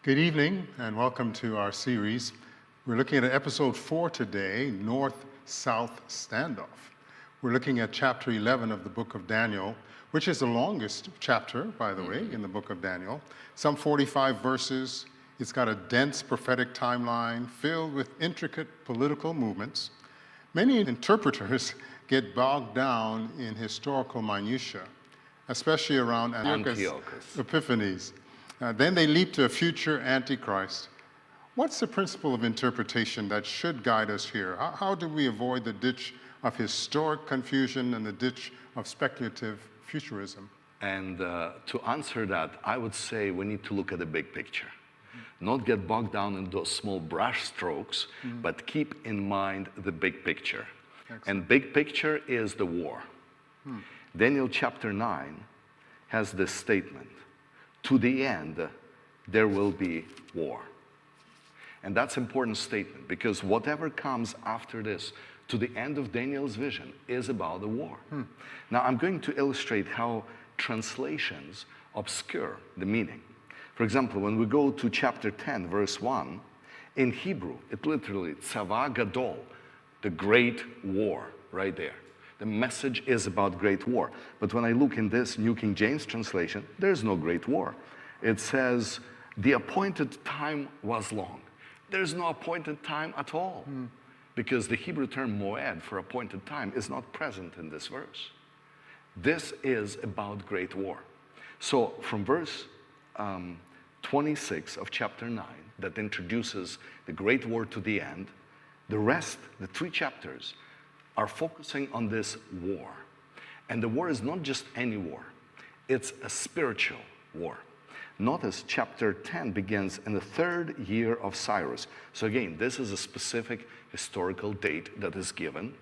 Good evening and welcome to our series. We're looking at episode 4 today, North-South Standoff. We're looking at chapter 11 of the book of Daniel, which is the longest chapter, by the way, in the book of Daniel. Some 45 verses. It's got a dense prophetic timeline filled with intricate political movements. Many interpreters get bogged down in historical minutiae, especially around Antiochus Epiphanes. Then they leap to a future Antichrist. What's the principle of interpretation that should guide us here? How do we avoid the ditch of historic confusion and the ditch of speculative futurism? And to answer that, I would say we need to look at the big picture. Not get bogged down in those small brush strokes, but keep in mind the big picture. Excellent. And big picture is the war. Daniel chapter 9 has this statement: to the end, there will be war. And that's an important statement because whatever comes after this, to the end of Daniel's vision, is about the war. Now, I'm going to illustrate how translations obscure the meaning. For example, when we go to chapter 10, verse 1, in Hebrew, it literally, Tzava Gadol, the great war, right there. The message is about great war. But when I look in this New King James translation, there's no great war. It says, the appointed time was long. There's no appointed time at all. Because the Hebrew term moed for appointed time is not present in this verse. This is about great war. So from verse 26 of chapter 9, that introduces the great war to the end, the rest, the 3 chapters, are focusing on this war. And the war is not just any war. It's a spiritual war. Notice chapter 10 begins in the 3rd year of Cyrus. So again, this is a specific historical date that is given.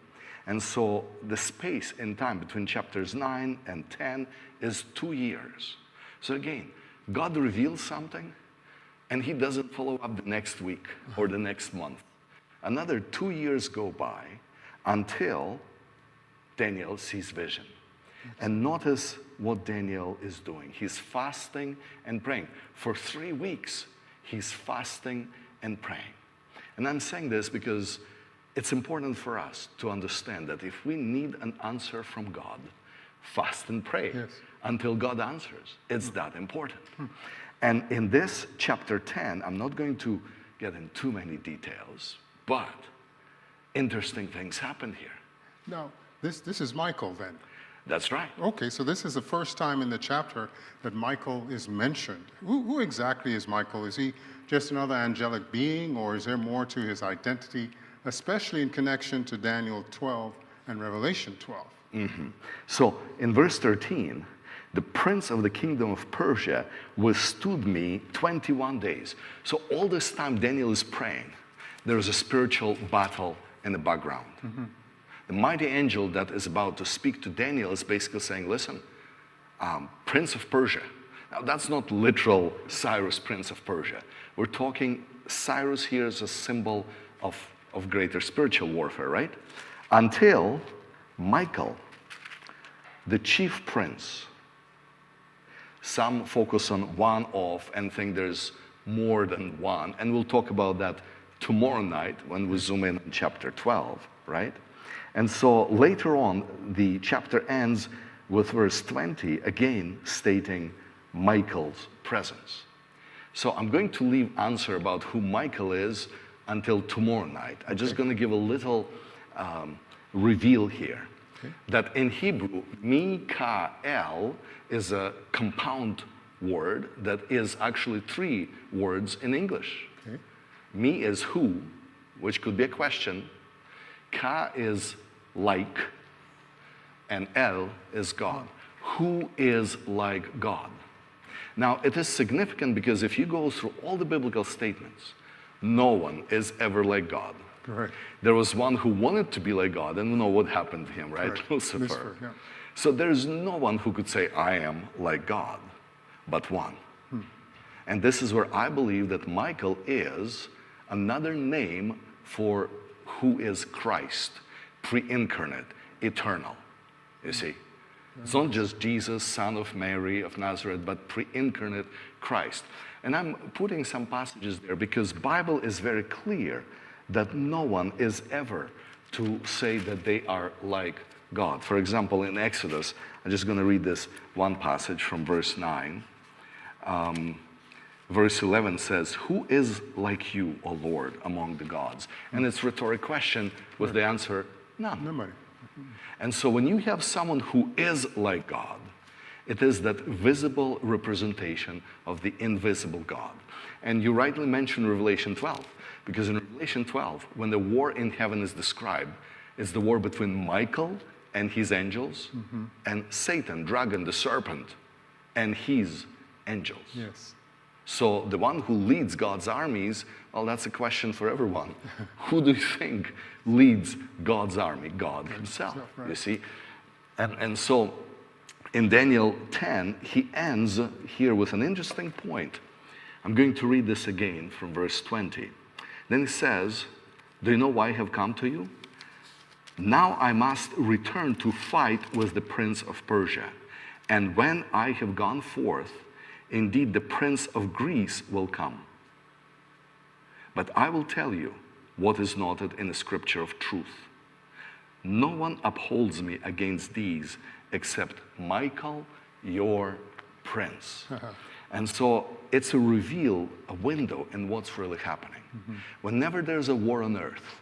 And so the space in time between chapters 9 and 10 is 2 years. So again, God reveals something and he doesn't follow up the next week or the next month. Another 2 years go by until Daniel sees vision. And notice what Daniel is doing. He's fasting and praying. For 3 weeks, he's fasting and praying. And I'm saying this because it's important for us to understand that if we need an answer from God, fast and pray until God answers. It's that important. And in this chapter 10, I'm not going to get in too many details, but interesting things happen here. Now, this is Michael then. That's right. Okay, so this is the first time in the chapter that Michael is mentioned. Who exactly is Michael? Is he just another angelic being, or is there more to his identity, especially in connection to Daniel 12 and Revelation 12? So in verse 13, the prince of the kingdom of Persia withstood me 21 days. So all this time Daniel is praying. There is a spiritual battle in the background. The mighty angel that is about to speak to Daniel is basically saying, listen, Prince of Persia. Now that's not literal Cyrus, Prince of Persia. We're talking Cyrus here is a symbol of greater spiritual warfare, right? Until Michael, the chief prince. Some focus on one of and think there's more than one. And we'll talk about that tomorrow night when we zoom in on chapter 12, right? And so later on, the chapter ends with verse 20, again stating Michael's presence. So I'm going to leave answer about who Michael is until tomorrow night. I'm just going to give a little reveal here. That in Hebrew, Mikael is a compound word that is actually 3 words in English. Mi is who, which could be a question. Ka is like, and El is God. Who is like God? Now, it is significant because if you go through all the biblical statements, no one is ever like God. Correct. There was one who wanted to be like God, and you know what happened to him, right? Correct. Lucifer. Yeah. So there's no one who could say, I am like God, but one. And this is where I believe that Michael is another name for who is Christ, pre-incarnate, eternal, you see. It's not just Jesus, son of Mary of Nazareth, but pre-incarnate Christ. And I'm putting some passages there because Bible is very clear that no one is ever to say that they are like God. For example, in Exodus, I'm just going to read this one passage from verse 9. Verse 11 says, "Who is like you, O Lord, among the gods?" And it's a rhetoric question with the answer, none. Nobody. And so when you have someone who is like God, it is that visible representation of the invisible God. And you rightly mentioned Revelation 12, because in Revelation 12, when the war in heaven is described, it's the war between Michael and his angels and Satan, dragon, the serpent, and his angels. Yes. So the one who leads God's armies, well, that's a question for everyone. Who do you think leads God's army? God himself, right. you see? And so in Daniel 10, he ends here with an interesting point. I'm going to read this again from verse 20. Then he says, "Do you know why I have come to you? Now I must return to fight with the prince of Persia. And when I have gone forth, indeed the prince of Greece will come. But I will tell you what is noted in the scripture of truth. No one upholds me against these except Michael, your prince." And so it's a reveal, a window in what's really happening. Whenever there's a war on earth,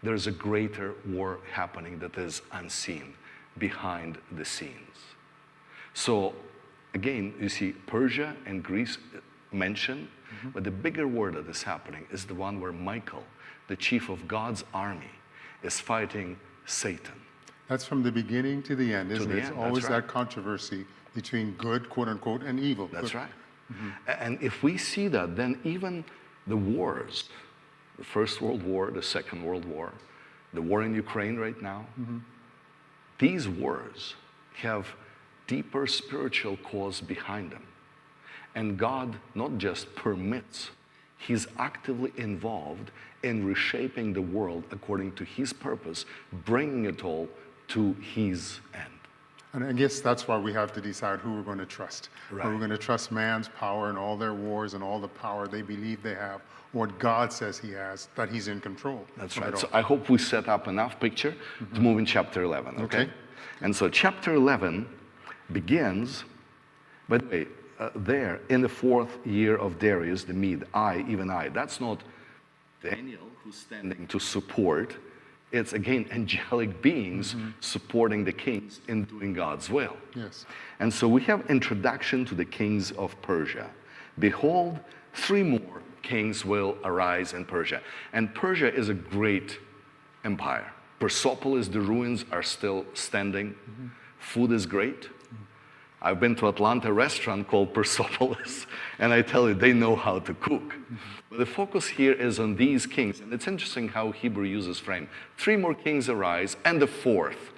there's a greater war happening that is unseen, behind the scenes. So again, you see Persia and Greece mentioned, but the bigger war that is happening is the one where Michael, the chief of God's army, is fighting Satan. That's from the beginning to the end, isn't it? the It's end, always that's right. that controversy between good, quote unquote, and evil. That's Good. right. And if we see that, then even the wars, the First World War, the Second World War, the war in Ukraine right now, these wars have deeper spiritual cause behind them. And God not just permits, he's actively involved in reshaping the world according to his purpose, bringing it all to his end. And I guess that's why we have to decide who we're going to trust. Right. Are we going to trust man's power and all their wars and all the power they believe they have, or what God says he has, that he's in control? That's of it right. all? So I hope we set up enough picture to move in chapter 11, okay? Okay. And so chapter 11 begins, by the way, there in the 4th year of Darius the Mede, even I. That's not Daniel who's standing to support. It's again angelic beings supporting the kings in doing God's will. Yes. And so we have introduction to the kings of Persia. Behold, 3 more kings will arise in Persia. And Persia is a great empire. Persepolis, the ruins are still standing. Food is great. I've been to Atlanta restaurant called Persepolis, and I tell you, they know how to cook. But the focus here is on these kings, and it's interesting how Hebrew uses frame. 3 more kings arise, and the 4th.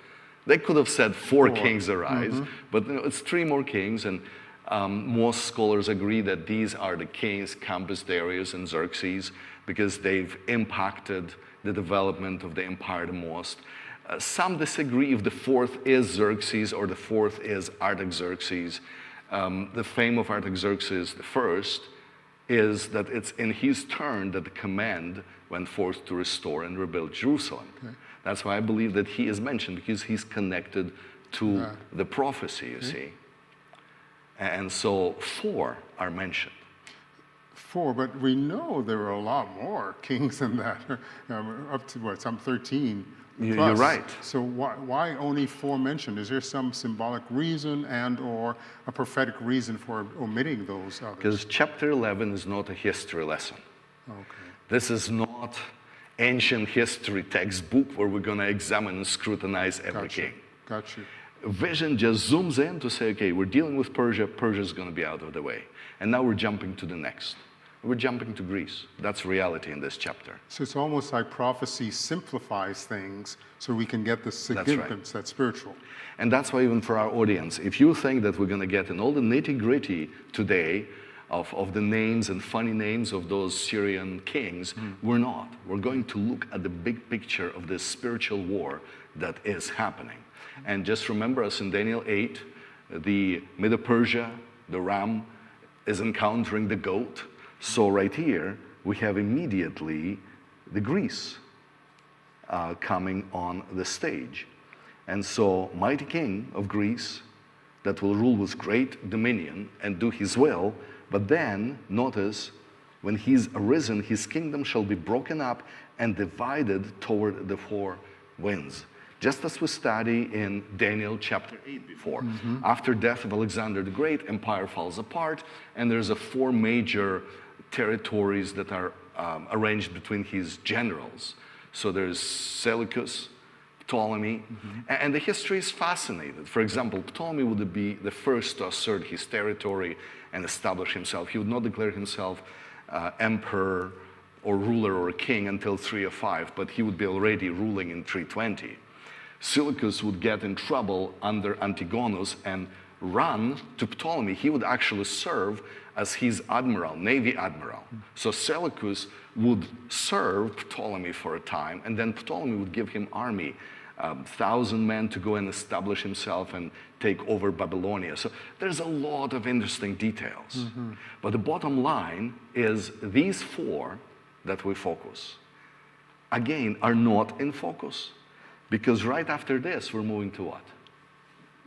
They could have said 4 kings arise, but it's 3 more kings, and most scholars agree that these are the kings, Cambyses, Darius, and Xerxes, because they've impacted the development of the empire the most. Some disagree if the 4th is Xerxes or the 4th is Artaxerxes. The fame of Artaxerxes the first is that it's in his turn that the command went forth to restore and rebuild Jerusalem. Okay. That's why I believe that he is mentioned, because he's connected to the prophecy, you see. And so 4 are mentioned. 4, but we know there are a lot more kings than that, up to what, some 13. You're plus. right. So why only 4 mentioned? Is there some symbolic reason and or a prophetic reason for omitting those others? Because chapter 11 is not a history lesson. Okay. This is not ancient history textbook where we're going to examine and scrutinize every king. Got you. Vision just zooms in to say, okay, we're dealing with Persia. Persia's going to be out of the way. And now we're jumping to the next. We're jumping to Greece. That's reality in this chapter. So it's almost like prophecy simplifies things so we can get the significance that's spiritual. And that's why even for our audience, if you think that we're going to get in all the nitty-gritty today of the names and funny names of those Syrian kings, we're not. We're going to look at the big picture of this spiritual war that is happening. And just remember, as in Daniel 8, the Medo-Persia, the ram, is encountering the goat. So right here, we have immediately the Greece coming on the stage. And so, mighty king of Greece that will rule with great dominion and do his will. But then, notice, when he's arisen, his kingdom shall be broken up and divided toward the four winds. Just as we study in Daniel chapter 8 before. After death of Alexander the Great, empire falls apart, and there's four major territories that are arranged between his generals. So there's Seleucus, Ptolemy, and the history is fascinating. For example, Ptolemy would be the first to assert his territory and establish himself. He would not declare himself emperor or ruler or king until 305, but he would be already ruling in 320. Seleucus would get in trouble under Antigonus and run to Ptolemy. He would actually serve as his admiral, navy admiral. So Seleucus would serve Ptolemy for a time, and then Ptolemy would give him army, 1,000 men to go and establish himself and take over Babylonia. So there's a lot of interesting details. But the bottom line is these four that we focus, again, are not in focus. Because right after this, we're moving to what?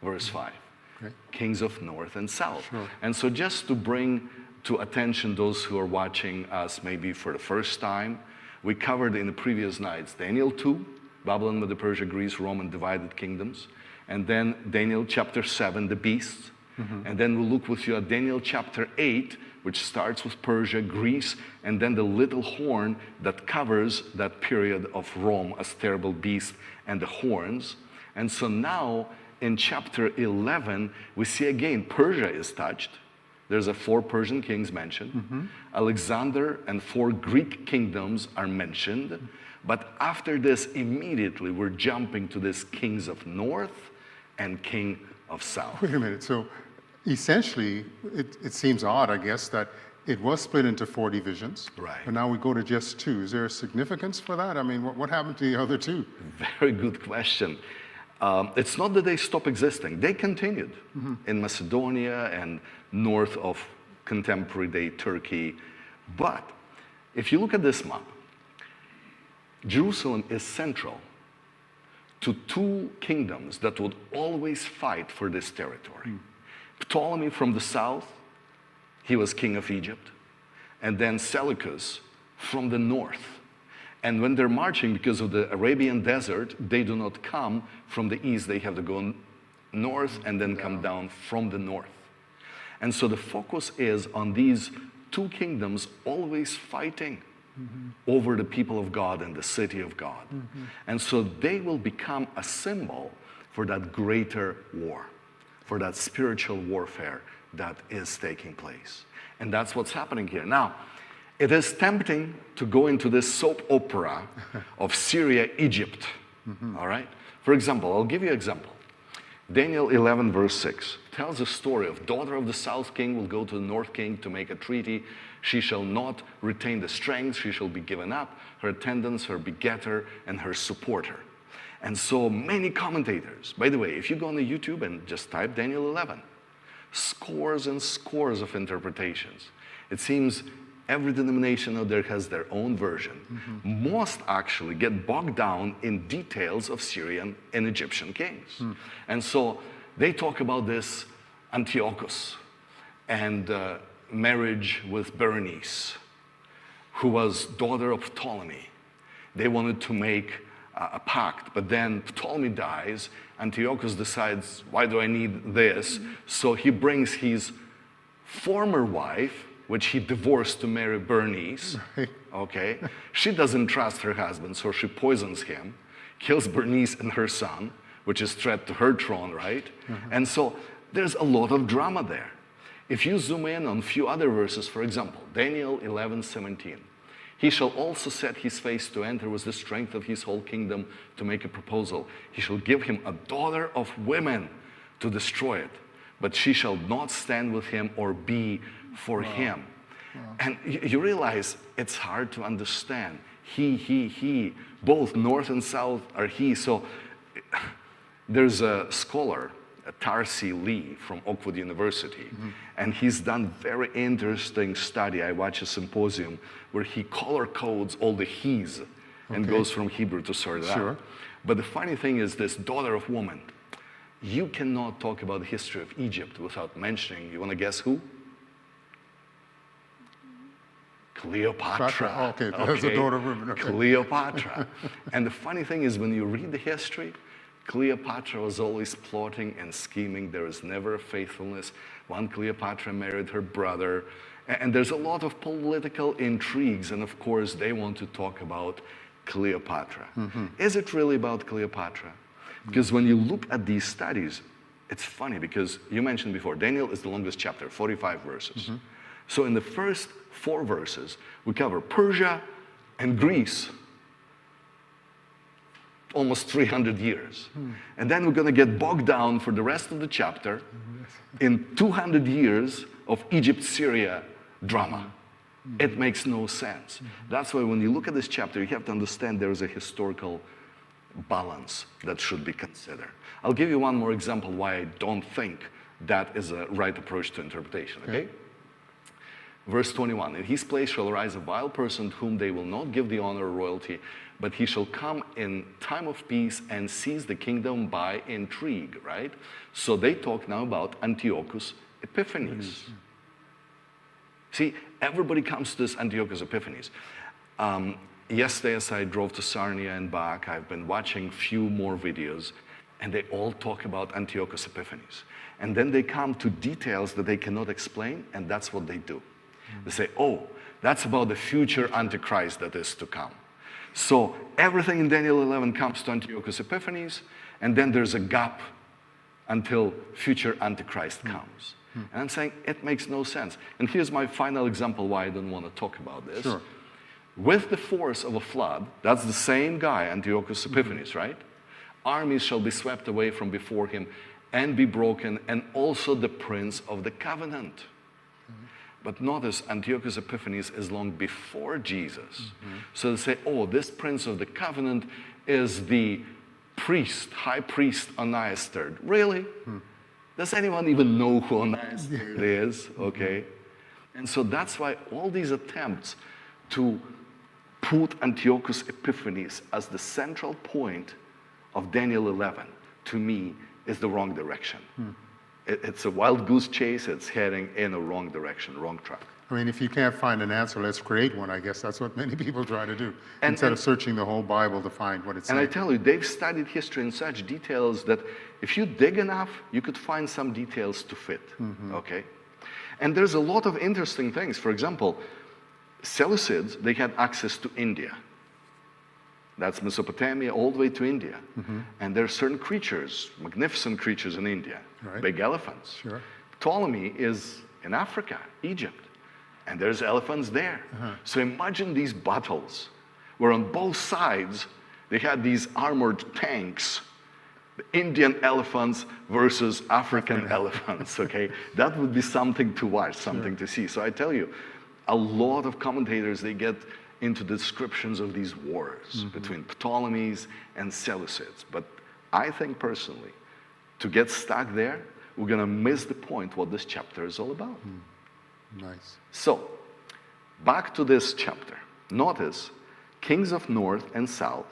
Verse 5. Okay. Kings of North and South. Sure. And so just to bring to attention those who are watching us maybe for the first time, we covered in the previous nights Daniel 2, Babylon, Medo-Persia, Greece, Rome, and divided kingdoms. And then Daniel chapter 7, the beasts. And then we'll look with you at Daniel chapter 8, which starts with Persia, Greece, and then the little horn that covers that period of Rome as terrible beast and the horns. And so now in chapter 11, we see again Persia is touched. There's 4 Persian kings mentioned. Alexander and 4 Greek kingdoms are mentioned. But after this, immediately we're jumping to this kings of North and king of South. Wait a minute. So essentially, it seems odd, I guess, that it was split into 4 divisions. Right. But now we go to just 2. Is there a significance for that? I mean, what happened to the other 2? Very good question. It's not that they stopped existing. They continued in Macedonia and north of contemporary day Turkey. But if you look at this map, Jerusalem is central to 2 kingdoms that would always fight for this territory. Ptolemy from the south, he was king of Egypt, and then Seleucus from the north. And when they're marching, because of the Arabian desert, they do not come from the east. They have to go north and then come down from the north. And so the focus is on these 2 kingdoms always fighting over the people of God and the city of God. And so they will become a symbol for that greater war, for that spiritual warfare that is taking place. And that's what's happening here. Now, it is tempting to go into this soap opera of Syria, Egypt, all right? For example, I'll give you an example. Daniel 11, verse 6 tells a story of daughter of the south king will go to the north king to make a treaty. She shall not retain the strength. She shall be given up, her attendants, her begetter, and her supporter. And so many commentators, by the way, if you go on the YouTube and just type Daniel 11, scores and scores of interpretations. It seems every denomination out there has their own version. Most actually get bogged down in details of Syrian and Egyptian kings. And so they talk about this Antiochus and marriage with Berenice, who was daughter of Ptolemy. They wanted to make a pact, but then Ptolemy dies. Antiochus decides, why do I need this? So he brings his former wife, which he divorced to marry Bernice, okay? She doesn't trust her husband, so she poisons him, kills Bernice and her son, which is threat to her throne, right? And so there's a lot of drama there. If you zoom in on a few other verses, for example, Daniel 11:17, he shall also set his face to enter with the strength of his whole kingdom to make a proposal. He shall give him a daughter of women to destroy it, but she shall not stand with him or be for him. And you realize it's hard to understand. He, both north and south are he. So There's a scholar, Tarsi Lee from Oakwood University, and he's done very interesting study. I watched a symposium where he color codes all the he's and goes from Hebrew to sort it out. But the funny thing is this daughter of woman, you cannot talk about the history of Egypt without mentioning, you want to guess who? Cleopatra. Okay, that's the daughter of woman. Okay. Cleopatra. And the funny thing is when you read the history, Cleopatra was always plotting and scheming. There was never a faithfulness. One Cleopatra married her brother. And there's a lot of political intrigues. And of course, they want to talk about Cleopatra. Is it really about Cleopatra? Because when you look at these studies, it's funny because you mentioned before, Daniel is the longest chapter, 45 verses. So in the first 4 verses, we cover Persia and Greece, almost 300 years. And then we're going to get bogged down for the rest of the chapter in 200 years of Egypt-Syria drama. It makes no sense. That's why when you look at this chapter, you have to understand there is a historical balance that should be considered. I'll give you one more example why I don't think that is a right approach to interpretation, okay? Verse 21, in his place shall arise a vile person whom they will not give the honor or royalty, but he shall come in time of peace and seize the kingdom by intrigue, right? So they talk now about Antiochus Epiphanes. See, everybody comes to this Antiochus Epiphanes. Yesterday, as I drove to Sarnia and back, I've been watching few more videos, and they all talk about Antiochus Epiphanes. And then they come to details that they cannot explain, and that's what they do. They say, oh, that's about the future Antichrist that is to come. So everything in Daniel 11 comes to Antiochus Epiphanes, and then there's a gap until future Antichrist comes. And I'm saying it makes no sense. And here's my final example why I don't want to talk about this. With the force of a flood, that's the same guy, Antiochus Epiphanes, right? Armies shall be swept away from before him and be broken, and also the prince of the covenant. But notice Antiochus Epiphanes is long before Jesus. So they say, oh, this prince of the covenant is the priest, high priest Onias III. Really? Does anyone even know who Onias III is? Okay. And so that's why all these attempts to put Antiochus Epiphanes as the central point of Daniel 11, to me, is the wrong direction. It's a wild goose chase. It's heading in a wrong direction, wrong track. I mean, if you can't find an answer, let's create one. I guess that's what many people try to do, instead of searching the whole Bible to find what it's saying. And I tell you, they've studied history in such details that if you dig enough, you could find some details to fit, okay? And there's a lot of interesting things. For example, Seleucids, they had access to India. That's Mesopotamia all the way to India. And there are certain creatures, magnificent creatures in India, big elephants. Ptolemy is in Africa, Egypt, and there's elephants there. So imagine these battles where on both sides they had these armored tanks, the Indian elephants versus African elephants, okay? That would be something to watch, something to see. So I tell you, a lot of commentators, they get into descriptions of these wars between Ptolemies and Seleucids. But I think personally, to get stuck there, we're going to miss the point what this chapter is all about. Nice. So, back to this chapter. Notice, kings of north and south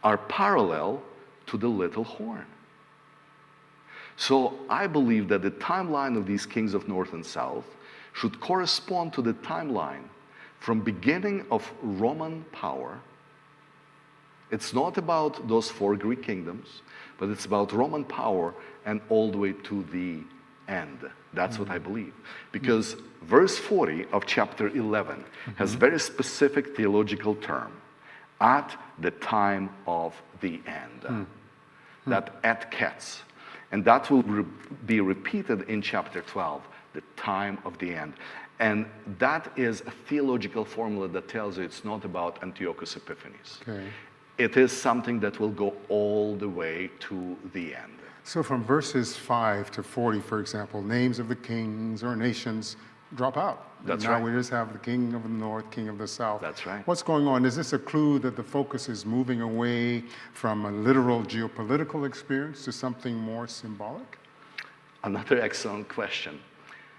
are parallel to the little horn. So I believe that the timeline of these kings of north and south should correspond to the timeline from beginning of Roman power. It's not about those 4 Greek kingdoms, but it's about Roman power and all the way to the end. That's what I believe. Because verse 40 of chapter 11 has a very specific theological term, at the time of the end. That et kets. And that will be repeated in chapter 12, the time of the end. And that is a theological formula that tells you it's not about Antiochus Epiphanes. It is something that will go all the way to the end. So from verses 5 to 40, for example, names of the kings or nations, drop out. That's now right. we just have the king of the north, king of the south. That's right. What's going on? Is this a clue that the focus is moving away from a literal geopolitical experience to something more symbolic? Another excellent question.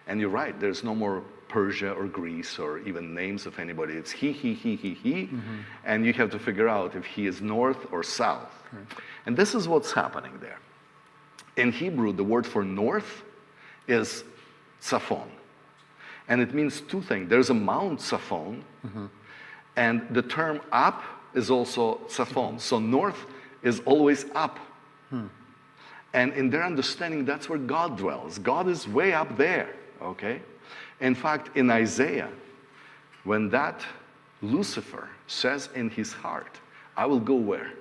And you're right, there's no more Persia or Greece or even names of anybody. It's he. And you have to figure out if he is north or south. And this is what's happening there. In Hebrew, the word for north is Tzafon. And it means two things. There's a Mount Tzafon, and the term up is also Tzafon. So north is always up. And in their understanding, that's where God dwells. God is way up there, okay? In fact, in Isaiah, when that Lucifer says in his heart, I will go where?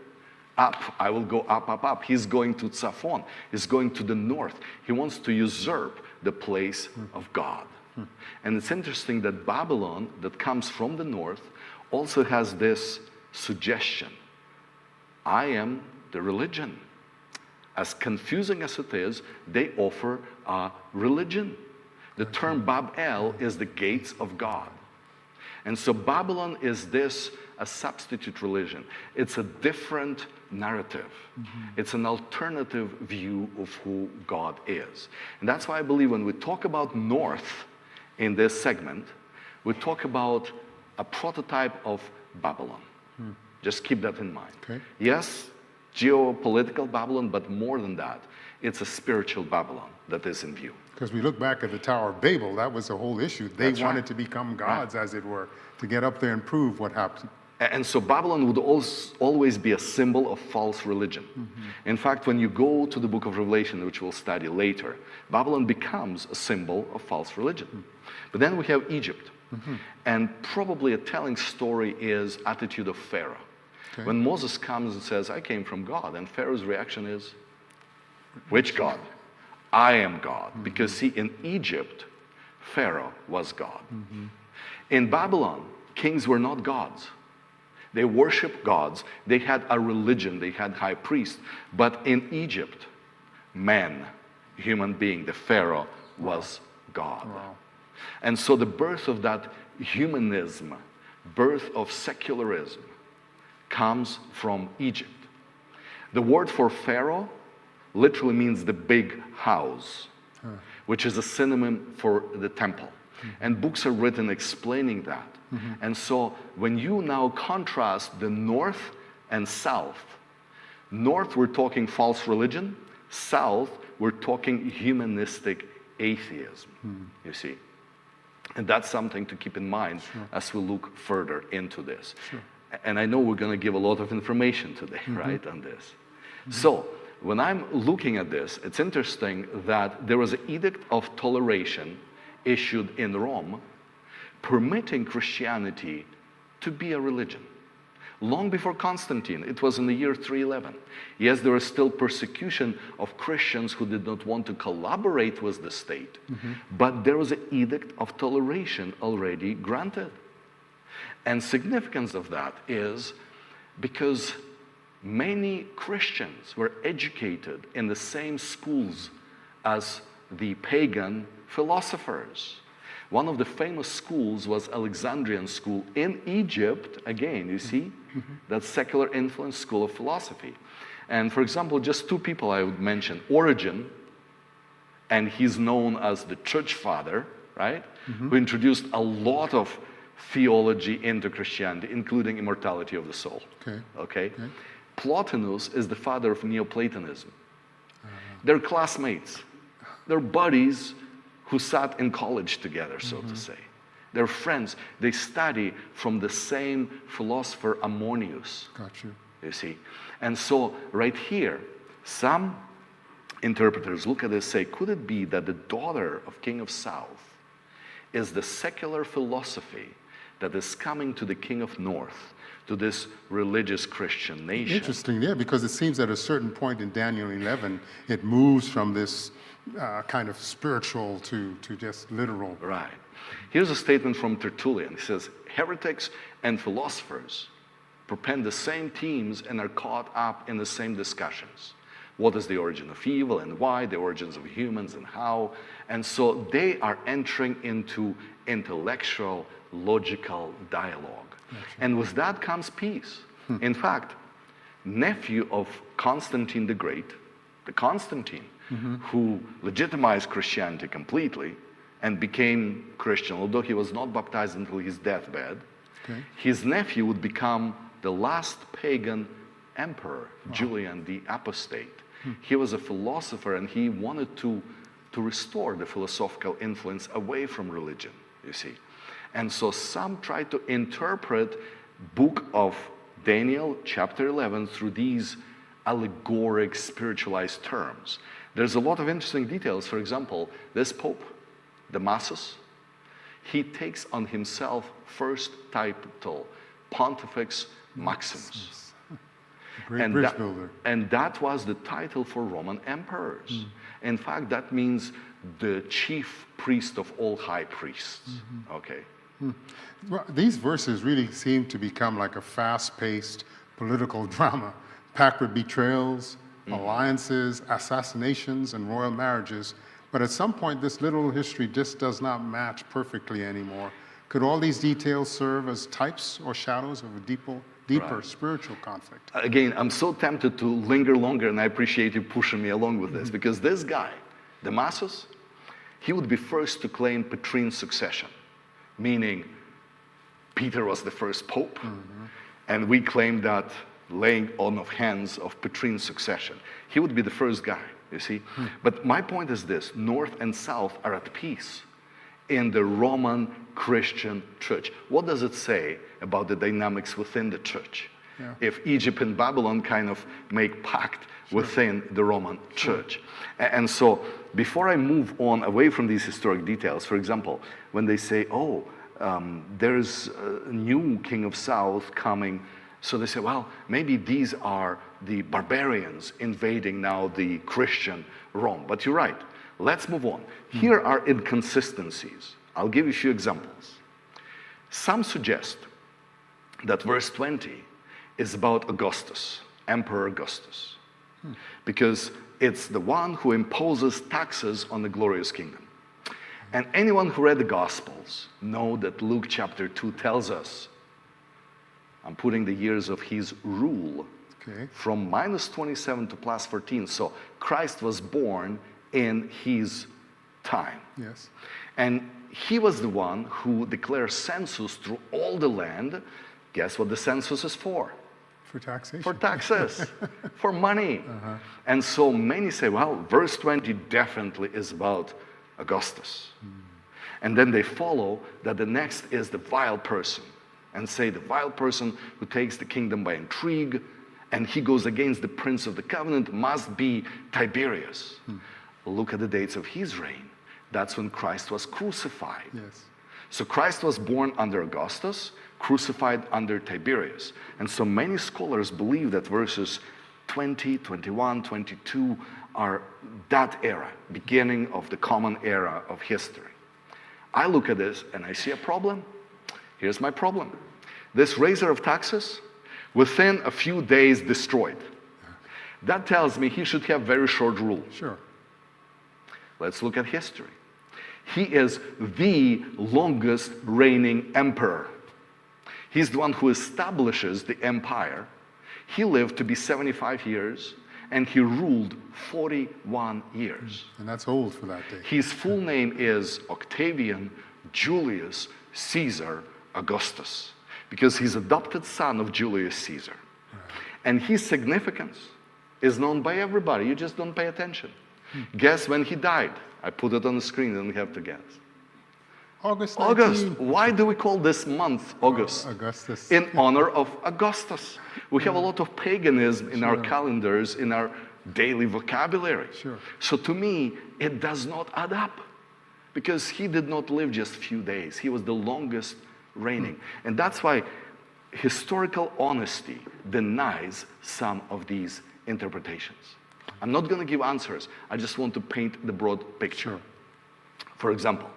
Up. I will go up. He's going to Tzafon. He's going to the north. He wants to usurp the place of God. And it's interesting that Babylon, that comes from the north, also has this suggestion. I am the religion. As confusing as it is, they offer a religion. The term Bab-el is the gates of God. And so Babylon is a substitute religion. It's a different narrative. It's an alternative view of who God is. And that's why I believe when we talk about north in this segment, we talk about a prototype of Babylon. Just keep that in mind. Okay. Yes, geopolitical Babylon, but more than that, it's a spiritual Babylon that is in view. Because we look back at the Tower of Babel, that was the whole issue. They That's wanted right. to become gods, as it were, to get up there and prove what happened. And so Babylon would always be a symbol of false religion. In fact, when you go to the book of Revelation, which we'll study later, Babylon becomes a symbol of false religion. But then we have Egypt. And probably a telling story is attitude of Pharaoh. Okay. When Moses comes and says, I came from God, and Pharaoh's reaction is, which God? I am God. Because see, in Egypt, Pharaoh was God. In Babylon, kings were not gods. They worshiped gods. They had a religion. They had high priests. But in Egypt, man, human being, the Pharaoh, was God. Wow. And so the birth of that humanism, birth of secularism, comes from Egypt. The word for Pharaoh literally means the big house, which is a synonym for the temple. And books are written explaining that. And so when you now contrast the north and south, north we're talking false religion, south we're talking humanistic atheism, you see. And that's something to keep in mind as we look further into this. And I know we're going to give a lot of information today, right, on this. So when I'm looking at this, it's interesting that there was an edict of toleration issued in Rome permitting Christianity to be a religion. Long before Constantine, it was in the year 311. Yes, there was still persecution of Christians who did not want to collaborate with the state, but there was an edict of toleration already granted. And significance of that is because many Christians were educated in the same schools as the pagan philosophers. One of the famous schools was Alexandrian school in Egypt, again, you see, that secular influence school of philosophy. And for example, just two people I would mention, Origen, and he's known as the church father, right? Who introduced a lot of theology into Christianity, including immortality of the soul. Okay? Plotinus is the father of Neoplatonism. They're classmates. They're buddies who sat in college together, so to say. They're friends. They study from the same philosopher Ammonius. Got you. You see? And so right here, some interpreters look at this and say, could it be that the daughter of King of South is the secular philosophy that is coming to the King of North, to this religious Christian nation? Interesting, yeah, because it seems at a certain point in Daniel 11, it moves from this kind of spiritual to just literal. Right. Here's a statement from Tertullian. He says, heretics and philosophers propend the same themes and are caught up in the same discussions. What is the origin of evil and why, the origins of humans and how. And so they are entering into intellectual, logical dialogue. And with that comes peace. In fact, nephew of Constantine the Great, the Constantine, who legitimized Christianity completely and became Christian, although he was not baptized until his deathbed, his nephew would become the last pagan emperor, Julian the Apostate. He was a philosopher, and he wanted to restore the philosophical influence away from religion, you see. And so some try to interpret book of Daniel, chapter 11, through these allegoric, spiritualized terms. There's a lot of interesting details. For example, this Pope, Damasus, he takes on himself first title, Pontifex Maximus. Great bridge builder. And that was the title for Roman emperors. In fact, that means the chief priest of all high priests. Okay. Well, these verses really seem to become like a fast-paced political drama, packed with betrayals, alliances, assassinations, and royal marriages. But at some point, this little history just does not match perfectly anymore. Could all these details serve as types or shadows of a deeper spiritual conflict? Again, I'm so tempted to linger longer, and I appreciate you pushing me along with this, because this guy, Damasus, he would be first to claim Petrine succession, meaning Peter was the first pope, and we claim that laying on of hands of Petrine succession. He would be the first guy, you see. But my point is this: North and South are at peace in the Roman Christian church. What does it say about the dynamics within the church? If Egypt and Babylon kind of make pact within the Roman church. And so before I move on away from these historic details, for example, when they say, there's a new king of South coming, so they say, well, maybe these are the barbarians invading now the Christian Rome. But you're right. Let's move on. Here are inconsistencies. I'll give you a few examples. Some suggest that verse 20 is about Augustus, Emperor Augustus, because it's the one who imposes taxes on the glorious kingdom. And anyone who read the Gospels know that Luke chapter 2 tells us, I'm putting the years of his rule from -27 to +14. So Christ was born in his time. Yes. And he was the one who declared census through all the land. Guess what the census is for? For taxation. For taxes, for money. And so many say, well, verse 20 definitely is about Augustus. And then they follow that the next is the vile person, and say the vile person who takes the kingdom by intrigue, and he goes against the prince of the covenant must be Tiberius. Look at the dates of his reign. That's when Christ was crucified. Yes. So Christ was born under Augustus, crucified under Tiberius. And so many scholars believe that verses 20, 21, 22 are that era, beginning of the common era of history. I look at this and I see a problem. Here's my problem. This raiser of taxes, within a few days destroyed. That tells me he should have very short rule. Sure. Let's look at history. He is the longest reigning emperor. He's the one who establishes the empire. He lived to be 75 years, and he ruled 41 years. And that's old for that day. His full name is Octavian Julius Caesar Augustus, because he's adopted son of Julius Caesar. And his significance is known by everybody. You just don't pay attention. Guess when he died? I put it on the screen and we have to guess. August 19. August. Why do we call this month August? Augustus. In honor of Augustus. We have a lot of paganism in our calendars, in our daily vocabulary. Sure. So to me, it does not add up, because he did not live just a few days. He was the longest reigning. And that's why historical honesty denies some of these interpretations. I'm not going to give answers. I just want to paint the broad picture. Sure. For example,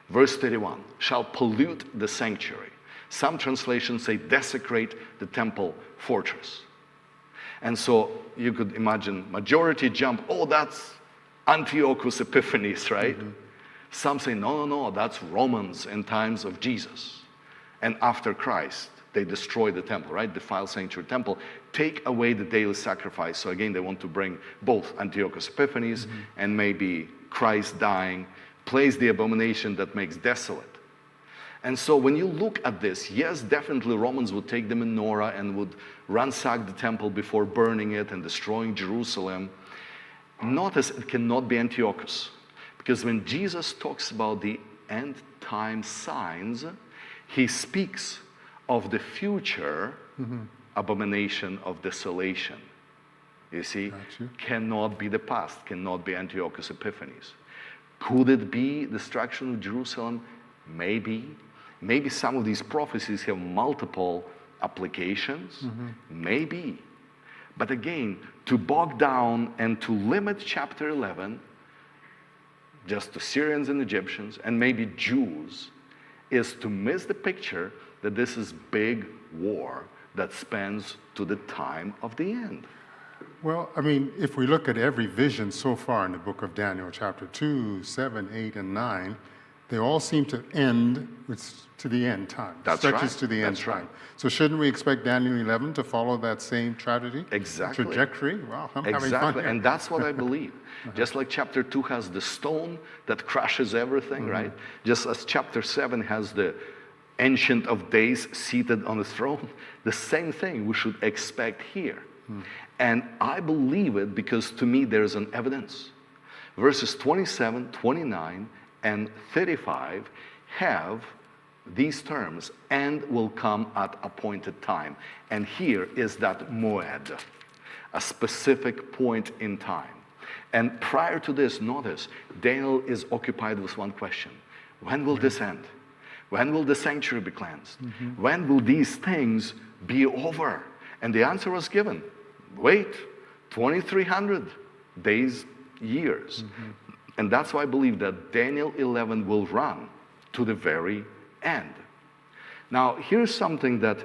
verse 31, shall pollute the sanctuary. Some translations say desecrate the temple fortress. And so you could imagine majority jump, oh, that's Antiochus Epiphanes, right? Some say, no, that's Romans in times of Jesus. And after Christ, they destroy the temple, right? Defile sanctuary temple, take away the daily sacrifice. So again, they want to bring both Antiochus Epiphanes and maybe Christ dying, place the abomination that makes desolate. And so when you look at this, yes, definitely Romans would take the menorah and would ransack the temple before burning it and destroying Jerusalem. Notice it cannot be Antiochus. Because when Jesus talks about the end time signs, he speaks of the future abomination of desolation. You see, cannot be the past, cannot be Antiochus Epiphanes. Could it be destruction of Jerusalem? Maybe. Maybe some of these prophecies have multiple applications. Maybe. But again, to bog down and to limit chapter 11 just to Syrians and Egyptians and maybe Jews is to miss the picture that this is big war that spans to the time of the end. Well, I mean, if we look at every vision so far in the book of Daniel, chapter 2, 7, 8, and 9, they all seem to end to the end time. That's stretches right. to the end That's time. right. So shouldn't we expect Daniel 11 to follow that same trajectory? Wow, I'm having fun here. And that's what I believe. Just like chapter 2 has the stone that crushes everything, right? Just as chapter 7 has the Ancient of Days seated on the throne, the same thing we should expect here. And I believe it because to me there's an evidence. Verses 27, 29, and 35 have these terms, and will come at appointed time. And here is that moed, a specific point in time. And prior to this, notice, Daniel is occupied with one question. When will this end? When will the sanctuary be cleansed? When will these things be over? And the answer was given. Wait, 2,300 days, years. And that's why I believe that Daniel 11 will run to the very end. Now, here's something that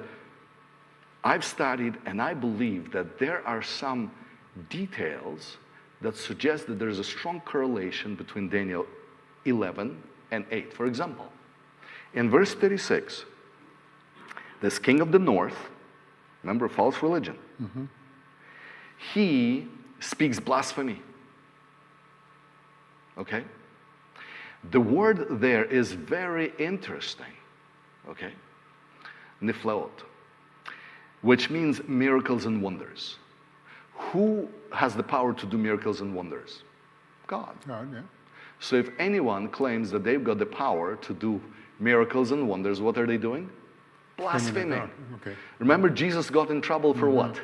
I've studied, and I believe that there are some details that suggest that there's a strong correlation between Daniel 11 and 8. For example, in verse 36, this king of the north, remember, false religion, he speaks blasphemy. Okay? The word there is very interesting. Okay? Niflaot, which means miracles and wonders. Who has the power to do miracles and wonders? God. God, yeah. So if anyone claims that they've got the power to do miracles and wonders, what are they doing? Blaspheming. Okay. Remember, Jesus got in trouble for what?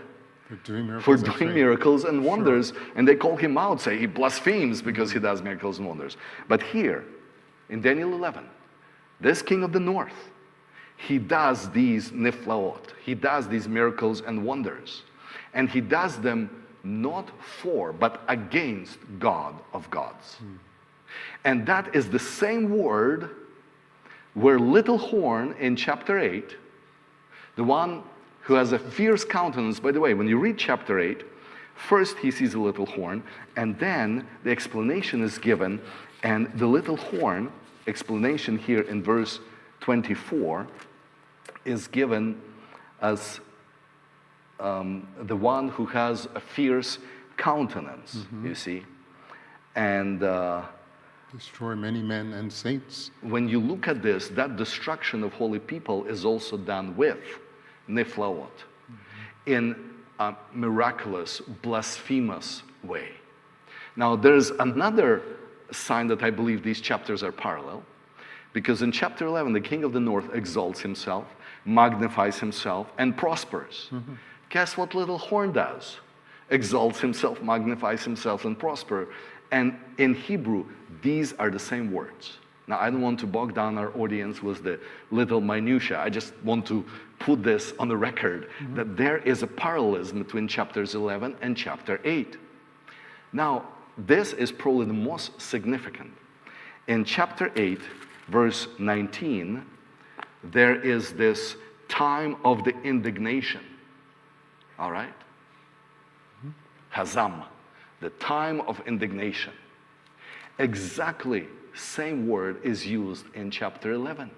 For doing miracles, For and doing faith. miracles and wonders. And they call him out, say he blasphemes because he does miracles and wonders. But here, in Daniel 11, this king of the north, he does these niflaot. He does these miracles and wonders. And he does them not for, but against God of gods. And that is the same word where little horn in chapter 8, the one who has a fierce countenance. By the way, when you read chapter 8, first he sees a little horn, and then the explanation is given, and the little horn explanation here in verse 24 is given as the one who has a fierce countenance, you see. And Destroy many men and saints. when you look at this, that destruction of holy people is also done with niflaot in a miraculous, blasphemous way. Now, there's another sign that I believe these chapters are parallel, because in chapter 11, the king of the north exalts himself, magnifies himself, and prospers. Guess what little horn does? Exalts himself, magnifies himself, and prosper. And in Hebrew, these are the same words. Now, I don't want to bog down our audience with the little minutiae. I just want to put this on the record that there is a parallelism between chapters 11 and chapter 8. Now, this is probably the most significant. In chapter 8, verse 19, there is this time of the indignation. All right? Hazam, the time of indignation. Exactly same word is used in chapter 11,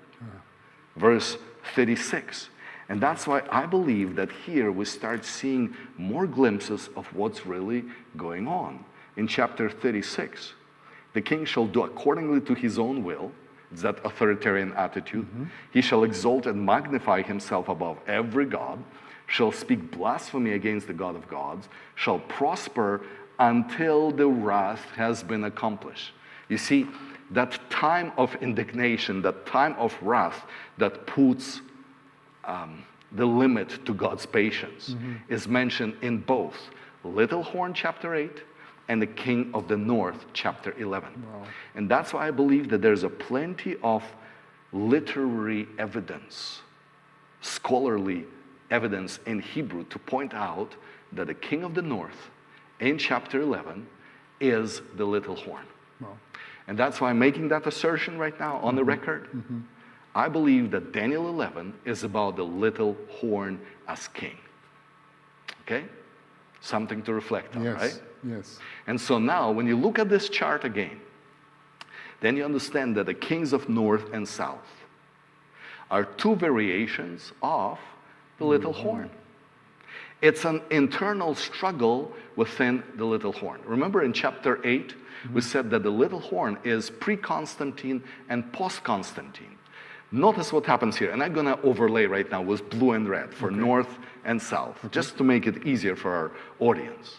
verse 36. And that's why I believe that here we start seeing more glimpses of what's really going on. In chapter 36, the king shall do accordingly to his own will. It's that authoritarian attitude. He shall exalt and magnify himself above every god, shall speak blasphemy against the God of gods, shall prosper until the wrath has been accomplished. You see, that time of indignation, that time of wrath that puts the limit to God's patience is mentioned in both Little Horn chapter 8 and the King of the North chapter 11. Wow. And that's why I believe that there's a plenty of literary evidence, scholarly evidence in Hebrew to point out that the King of the North in chapter 11 is the little horn. Wow. And that's why I'm making that assertion right now on the record. I believe that Daniel 11 is about the little horn as king. Okay? Something to reflect on, Yes. right? Yes. And so now, when you look at this chart again, then you understand that the kings of north and south are two variations of the little horn. It's an internal struggle within the little horn. Remember in chapter 8, we said that the little horn is pre-Constantine and post-Constantine. Notice what happens here, and I'm going to overlay right now with blue and red for north and south, just to make it easier for our audience.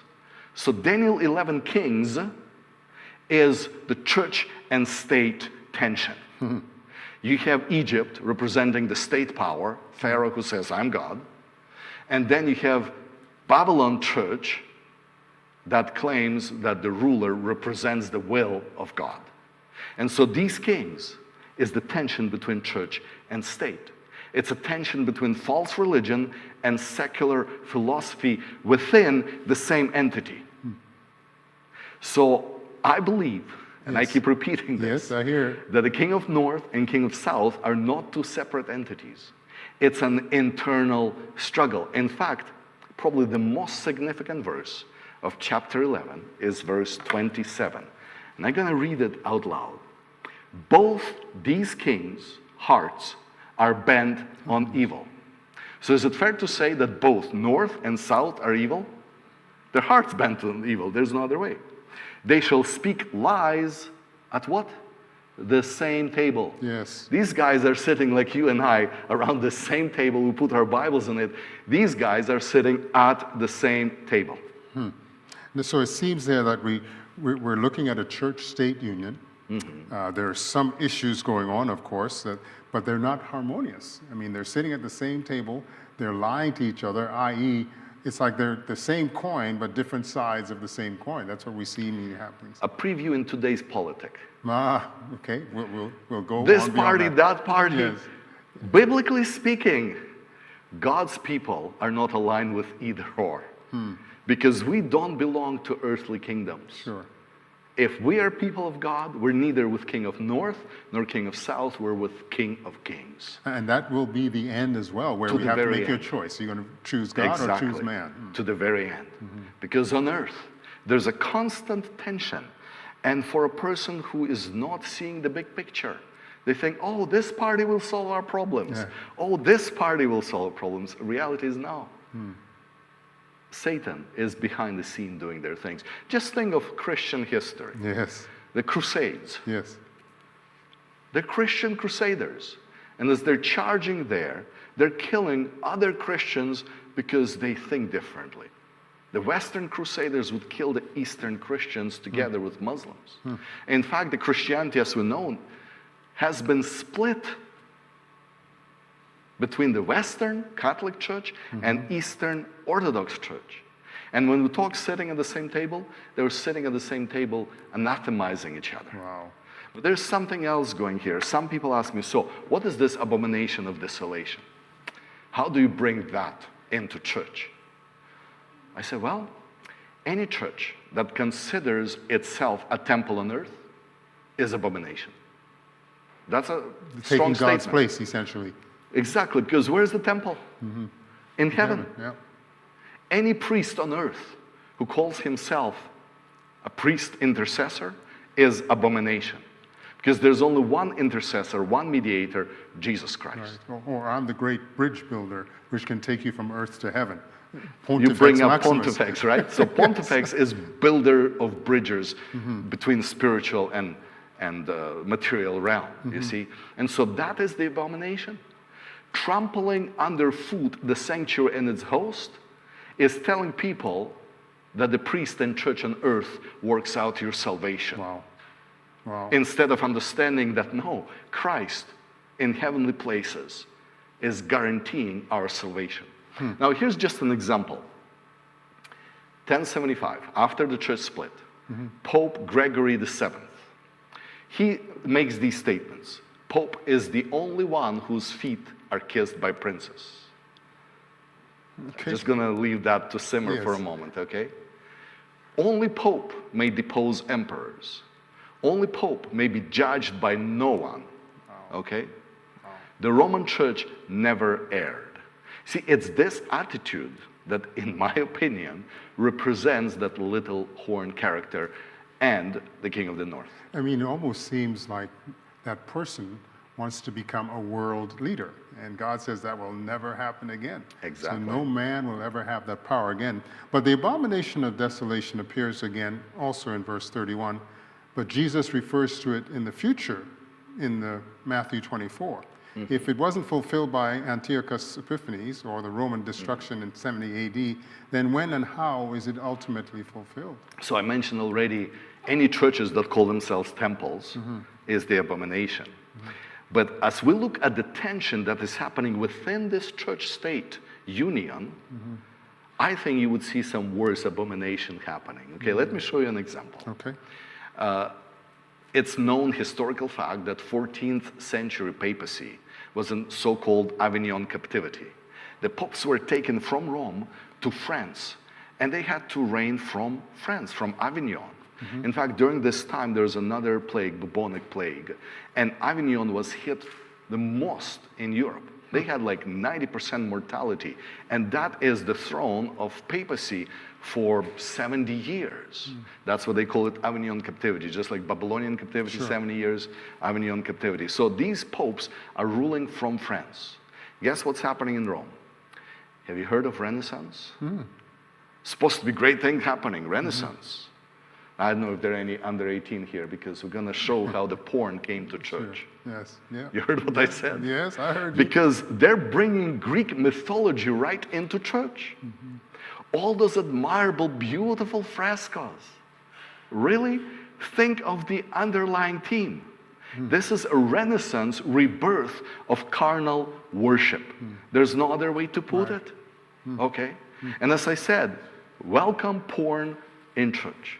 So Daniel 11 Kings is the church and state tension. You have Egypt representing the state power, Pharaoh who says, I'm God. And then you have Babylon church that claims that the ruler represents the will of God. And so these kings is the tension between church and state. It's a tension between false religion and secular philosophy within the same entity. So I believe, and I keep repeating this, Yes, I hear. that the King of North and King of South are not two separate entities. It's an internal struggle. In fact, probably the most significant verse of chapter 11 is verse 27. And I'm going to read it out loud. Both these kings' hearts are bent on evil. So is it fair to say that both north and south are evil? Their hearts bent on evil. There's no other way. They shall speak lies at what? The same table. Yes. These guys are sitting like you and I around the same table. We put our Bibles in it. These guys are sitting at the same table. So it seems there that we're looking at a church-state union. There are some issues going on, of course, but they're not harmonious. I mean, they're sitting at the same table. They're lying to each other, i.e., it's like they're the same coin, but different sides of the same coin. That's what we see happening. A preview in today's politics. Okay, we'll go This on beyond party, that party. Yes. Biblically speaking, God's people are not aligned with either or. Because we don't belong to earthly kingdoms. Sure. If we are people of God, we're neither with King of North nor King of South. We're with King of Kings. And that will be the end as well, where we have to make your choice. You're going to choose God or choose man. To the very end. Because on earth, there's a constant tension. And for a person who is not seeing the big picture, they think, oh, this party will solve our problems. Yeah. Oh, this party will solve problems. Reality is no. Satan is behind the scene doing their things. Just think of Christian history. Yes. The Crusades. Yes. They're Christian crusaders. And as they're charging there, they're killing other Christians because they think differently. The Western Crusaders would kill the Eastern Christians together with Muslims. In fact, the Christianity, as we know, has been split between the Western Catholic Church and Eastern Orthodox Church. And when we talk sitting at the same table, they were sitting at the same table anathemizing each other. Wow. But there's something else going here. Some people ask me, so what is this abomination of desolation? How do you bring that into church? I said, well, any church that considers itself a temple on earth is abomination. That's a strong Taking God's statement. place, essentially. Exactly, because where's the temple? In heaven. Yeah. Any priest on earth who calls himself a priest intercessor is abomination. Because there's only one intercessor, one mediator, Jesus Christ. Right. Or I'm the great bridge builder, which can take you from earth to heaven. You bring up Maximus. Pontifex, right? So Pontifex is builder of bridges between spiritual and material realm, you see? And so that is the abomination. Trampling underfoot the sanctuary and its host is telling people that the priest and church on earth works out your salvation. Wow. Wow. Instead of understanding that, no, Christ in heavenly places is guaranteeing our salvation. Now, here's just an example. 1075, after the church split, Pope Gregory VII, he makes these statements. Pope is the only one whose feet are kissed by princes. Okay. Just gonna leave that to simmer for a moment, okay? Only Pope may depose emperors. Only Pope may be judged by no one, okay? The Roman Church never erred. See, it's this attitude that, in my opinion, represents that little horn character and the King of the North. I mean, it almost seems like that person wants to become a world leader. And God says that will never happen again. Exactly. So no man will ever have that power again. But the abomination of desolation appears again also in verse 31. But Jesus refers to it in the future in the Matthew 24. If it wasn't fulfilled by Antiochus Epiphanes or the Roman destruction in 70 AD, then when and how is it ultimately fulfilled? So I mentioned already, any churches that call themselves temples is the abomination. But as we look at the tension that is happening within this church-state union, I think you would see some worse abomination happening. Okay, let me show you an example. Okay. It's known historical fact that 14th century papacy was in so-called Avignon captivity. The popes were taken from Rome to France, and they had to reign from France, from Avignon. In fact, during this time, there was another plague, bubonic plague, and Avignon was hit the most in Europe. They had like 90% mortality, and that is the throne of papacy for 70 years. That's what they call it, Avignon captivity, just like Babylonian captivity, 70 years, Avignon captivity. So these popes are ruling from France. Guess what's happening in Rome? Have you heard of Renaissance? Supposed to be great thing happening, Renaissance. I don't know if there are any under 18 here, because we're going to show how the porn came to church. Yes, yeah. You heard what I said? Yes, I heard you. Because they're bringing Greek mythology right into church. All those admirable, beautiful frescoes. Really? Think of the underlying theme. This is a Renaissance rebirth of carnal worship. There's no other way to put it. Okay? And as I said, welcome porn in church.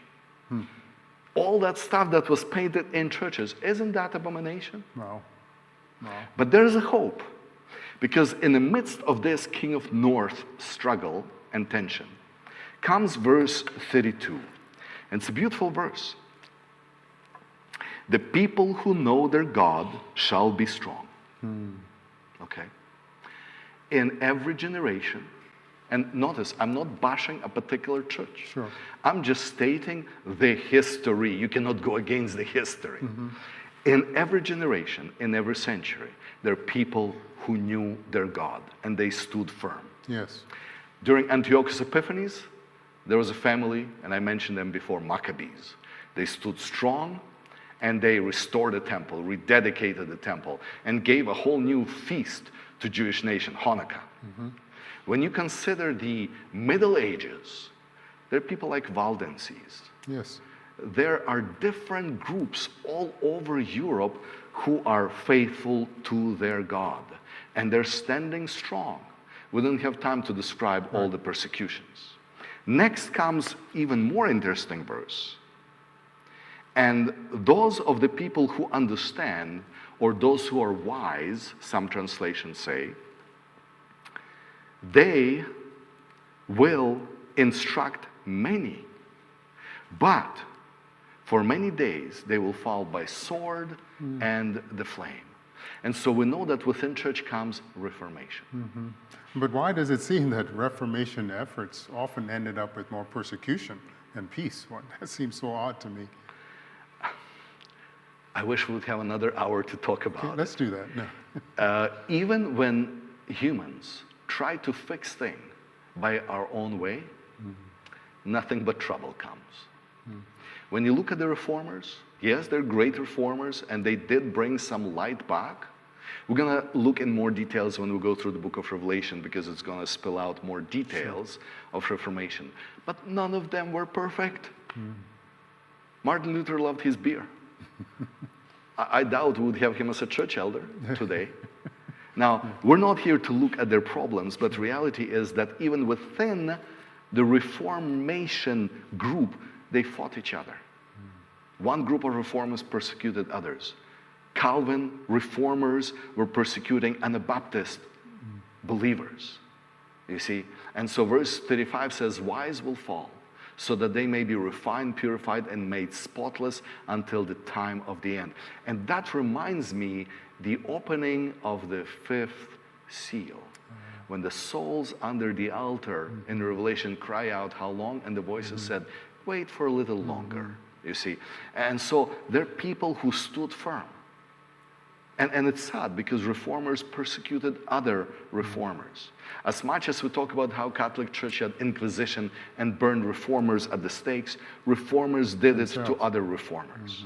All that stuff that was painted in churches, isn't that abomination? Wow. Wow. But there's a hope, because in the midst of this King of North struggle and tension comes verse 32. And it's a beautiful verse. The people who know their God shall be strong. Okay? In every generation, and notice, I'm not bashing a particular church. Sure. I'm just stating the history. You cannot go against the history. In every generation, in every century, there are people who knew their God, and they stood firm. Yes. During Antiochus Epiphanes, there was a family, and I mentioned them before, Maccabees. They stood strong, and they restored the temple, rededicated the temple, and gave a whole new feast to Jewish nation, Hanukkah. When you consider the Middle Ages, there are people like Waldenses. Yes. There are different groups all over Europe who are faithful to their God, and they're standing strong. We don't have time to describe all the persecutions. Next comes even more interesting verse. And those of the people who understand, or those who are wise, some translations say, they will instruct many, but for many days they will fall by sword and the flame. And so we know that within church comes Reformation. But why does it seem that Reformation efforts often ended up with more persecution than peace? That seems so odd to me. I wish we would have another hour to talk about Okay, let's do that. No. Even when humans try to fix things by our own way, nothing but trouble comes. When you look at the reformers, yes, they're great reformers, and they did bring some light back. We're going to look in more details when we go through the book of Revelation, because it's going to spill out more details of Reformation. But none of them were perfect. Martin Luther loved his beer. I doubt we would have him as a church elder today. Now, we're not here to look at their problems, but reality is that even within the Reformation group, they fought each other. One group of reformers persecuted others. Calvin reformers were persecuting Anabaptist believers, you see. And so verse 35 says, wise will fall, so that they may be refined, purified, and made spotless until the time of the end. And that reminds me the opening of the fifth seal. When the souls under the altar in Revelation cry out, how long? And the voices said, wait for a little longer, you see. And so there are people who stood firm. And it's sad, because reformers persecuted other reformers. As much as we talk about how Catholic Church had Inquisition and burned reformers at the stakes, reformers did it to other reformers.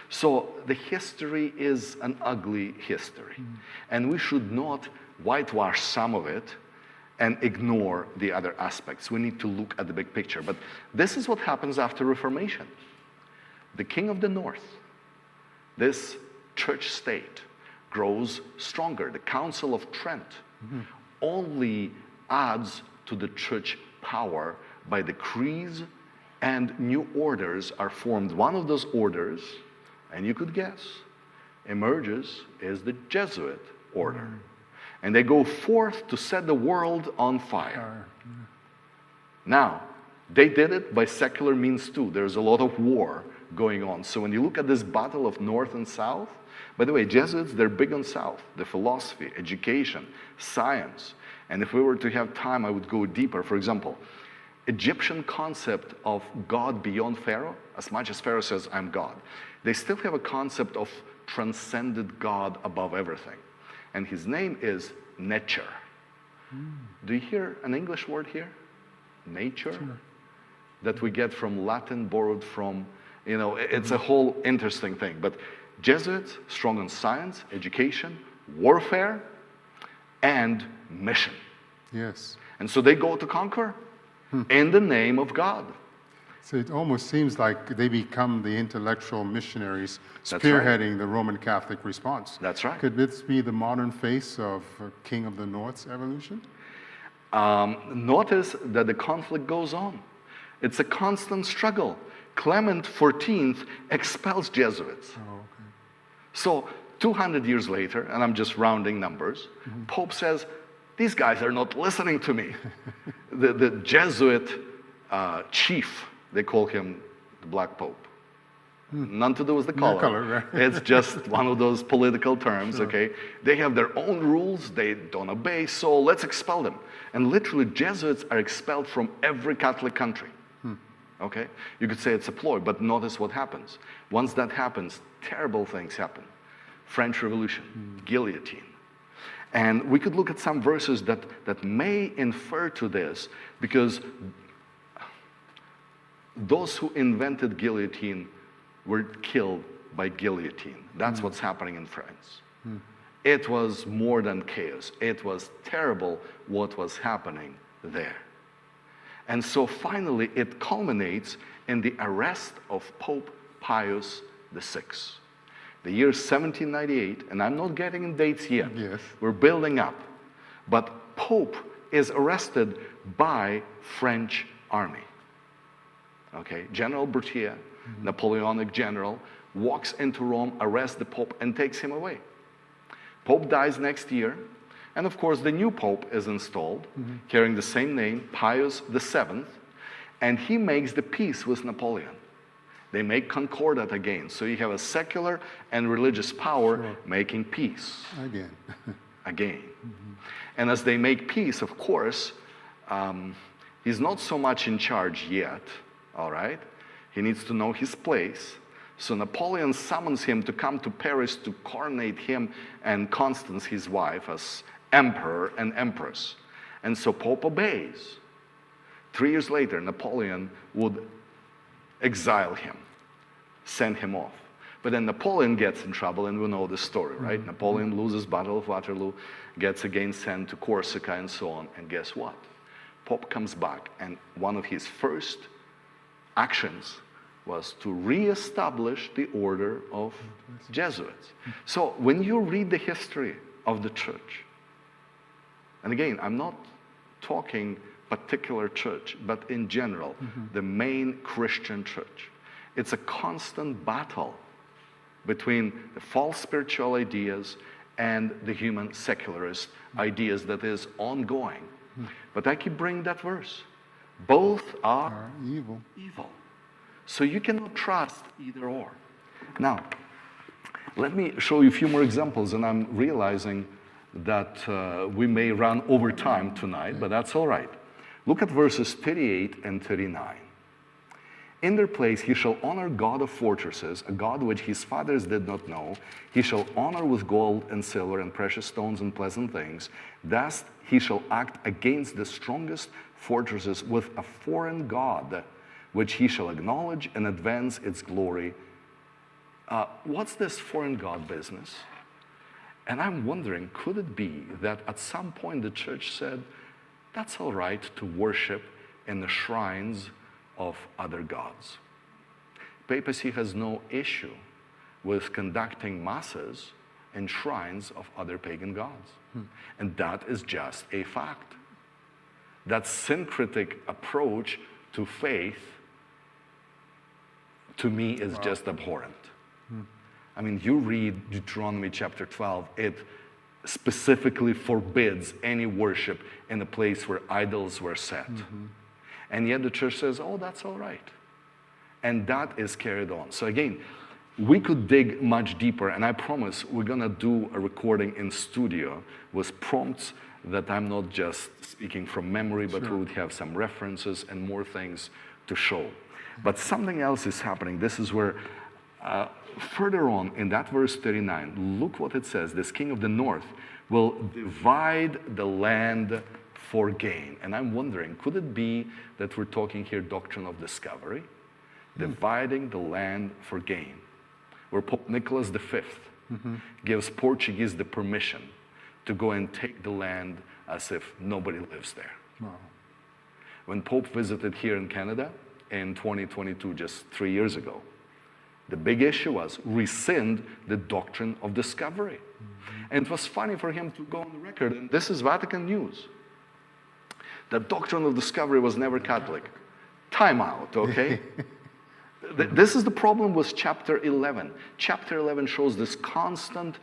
So the history is an ugly history. And we should not whitewash some of it and ignore the other aspects. We need to look at the big picture. But this is what happens after Reformation. The King of the North, this church state, grows stronger. The Council of Trent only adds to the church power by decrees, and new orders are formed. One of those orders, and you could guess, emerges is the Jesuit order. And they go forth to set the world on fire. Now, they did it by secular means too. There's a lot of war going on. So when you look at this battle of North and South, by the way, Jesuits, they're big on South, the philosophy, education, science. And if we were to have time, I would go deeper. For example, Egyptian concept of God beyond Pharaoh, as much as Pharaoh says, I'm God, they still have a concept of transcended God above everything. And his name is nature. Do you hear an English word here? Nature? Sure. That we get from Latin, borrowed from, you know, it's a whole interesting thing. But Jesuits, strong on science, education, warfare, and mission. Yes. And so they go to conquer in the name of God. So it almost seems like they become the intellectual missionaries That's spearheading right. the Roman Catholic response. That's right. Could this be the modern face of King of the North's evolution? Notice that the conflict goes on. It's a constant struggle. Clement XIV expels Jesuits. Oh, okay. So 200 years later, and I'm just rounding numbers, Pope says, these guys are not listening to me. the Jesuit chief, they call him the Black Pope. None to do with the color. No color, right. It's just one of those political terms, Sure. okay? They have their own rules, they don't obey, so let's expel them. And literally, Jesuits are expelled from every Catholic country. Okay? You could say it's a ploy, but notice what happens. Once that happens, terrible things happen. French Revolution, guillotine. And we could look at some verses that may infer to this, because those who invented guillotine were killed by guillotine. That's what's happening in France. It was more than chaos. It was terrible what was happening there. And so finally, it culminates in the arrest of Pope Pius VI. The year 1798, and I'm not getting in dates yet. Yes. We're building up. But Pope is arrested by French army. Okay, General Berthier, Napoleonic general, walks into Rome, arrests the Pope, and takes him away. Pope dies next year. And of course, the new Pope is installed, carrying the same name, Pius VII, and he makes the peace with Napoleon. They make concordat again. So you have a secular and religious power making peace Again. again. And as they make peace, of course, he's not so much in charge yet, all right? He needs to know his place. So Napoleon summons him to come to Paris to coronate him and Constance, his wife, as emperor and empress. And so Pope obeys. 3 years later, Napoleon would exile him, send him off. But then Napoleon gets in trouble, and we know the story, right? Napoleon loses Battle of Waterloo, gets again sent to Corsica and so on, and guess what? Pope comes back, and one of his first actions was to reestablish the order of Jesuits. So when you read the history of the church, and again, I'm not talking particular church, but in general, the main Christian church, it's a constant battle between the false spiritual ideas and the human secularist ideas that is ongoing. But I keep bringing that verse. Both are Evil. evil. So you cannot trust either or. Now, let me show you a few more examples, and I'm realizing that we may run over time tonight, but that's all right. Look at verses 38 and 39. In their place he shall honor God of fortresses, a God which his fathers did not know. He shall honor with gold and silver and precious stones and pleasant things. Thus he shall act against the strongest fortresses with a foreign God, which he shall acknowledge and advance its glory. What's this foreign God business? And I'm wondering, could it be that at some point the church said, that's all right to worship in the shrines of other gods? Papacy has no issue with conducting masses in shrines of other pagan gods. And that is just a fact. That syncretic approach to faith, to me, is just abhorrent. I mean, you read Deuteronomy chapter 12, it specifically forbids any worship in a place where idols were set. And yet the church says, oh, that's all right. And that is carried on. So again, we could dig much deeper, and I promise we're gonna do a recording in studio with prompts that I'm not just speaking from memory, but we would have some references and more things to show. But something else is happening. This is where, further on in that verse 39, look what it says. This king of the north will divide the land for gain. And I'm wondering, could it be that we're talking here doctrine of discovery? Dividing the land for gain. Where Pope Nicholas V gives Portuguese the permission to go and take the land as if nobody lives there. When Pope visited here in Canada in 2022, just 3 years ago, the big issue was rescind the doctrine of discovery. And it was funny for him to go on the record, and this is Vatican news. The doctrine of discovery was never Catholic. Time out, okay? This is the problem with chapter 11. Chapter 11 shows this constant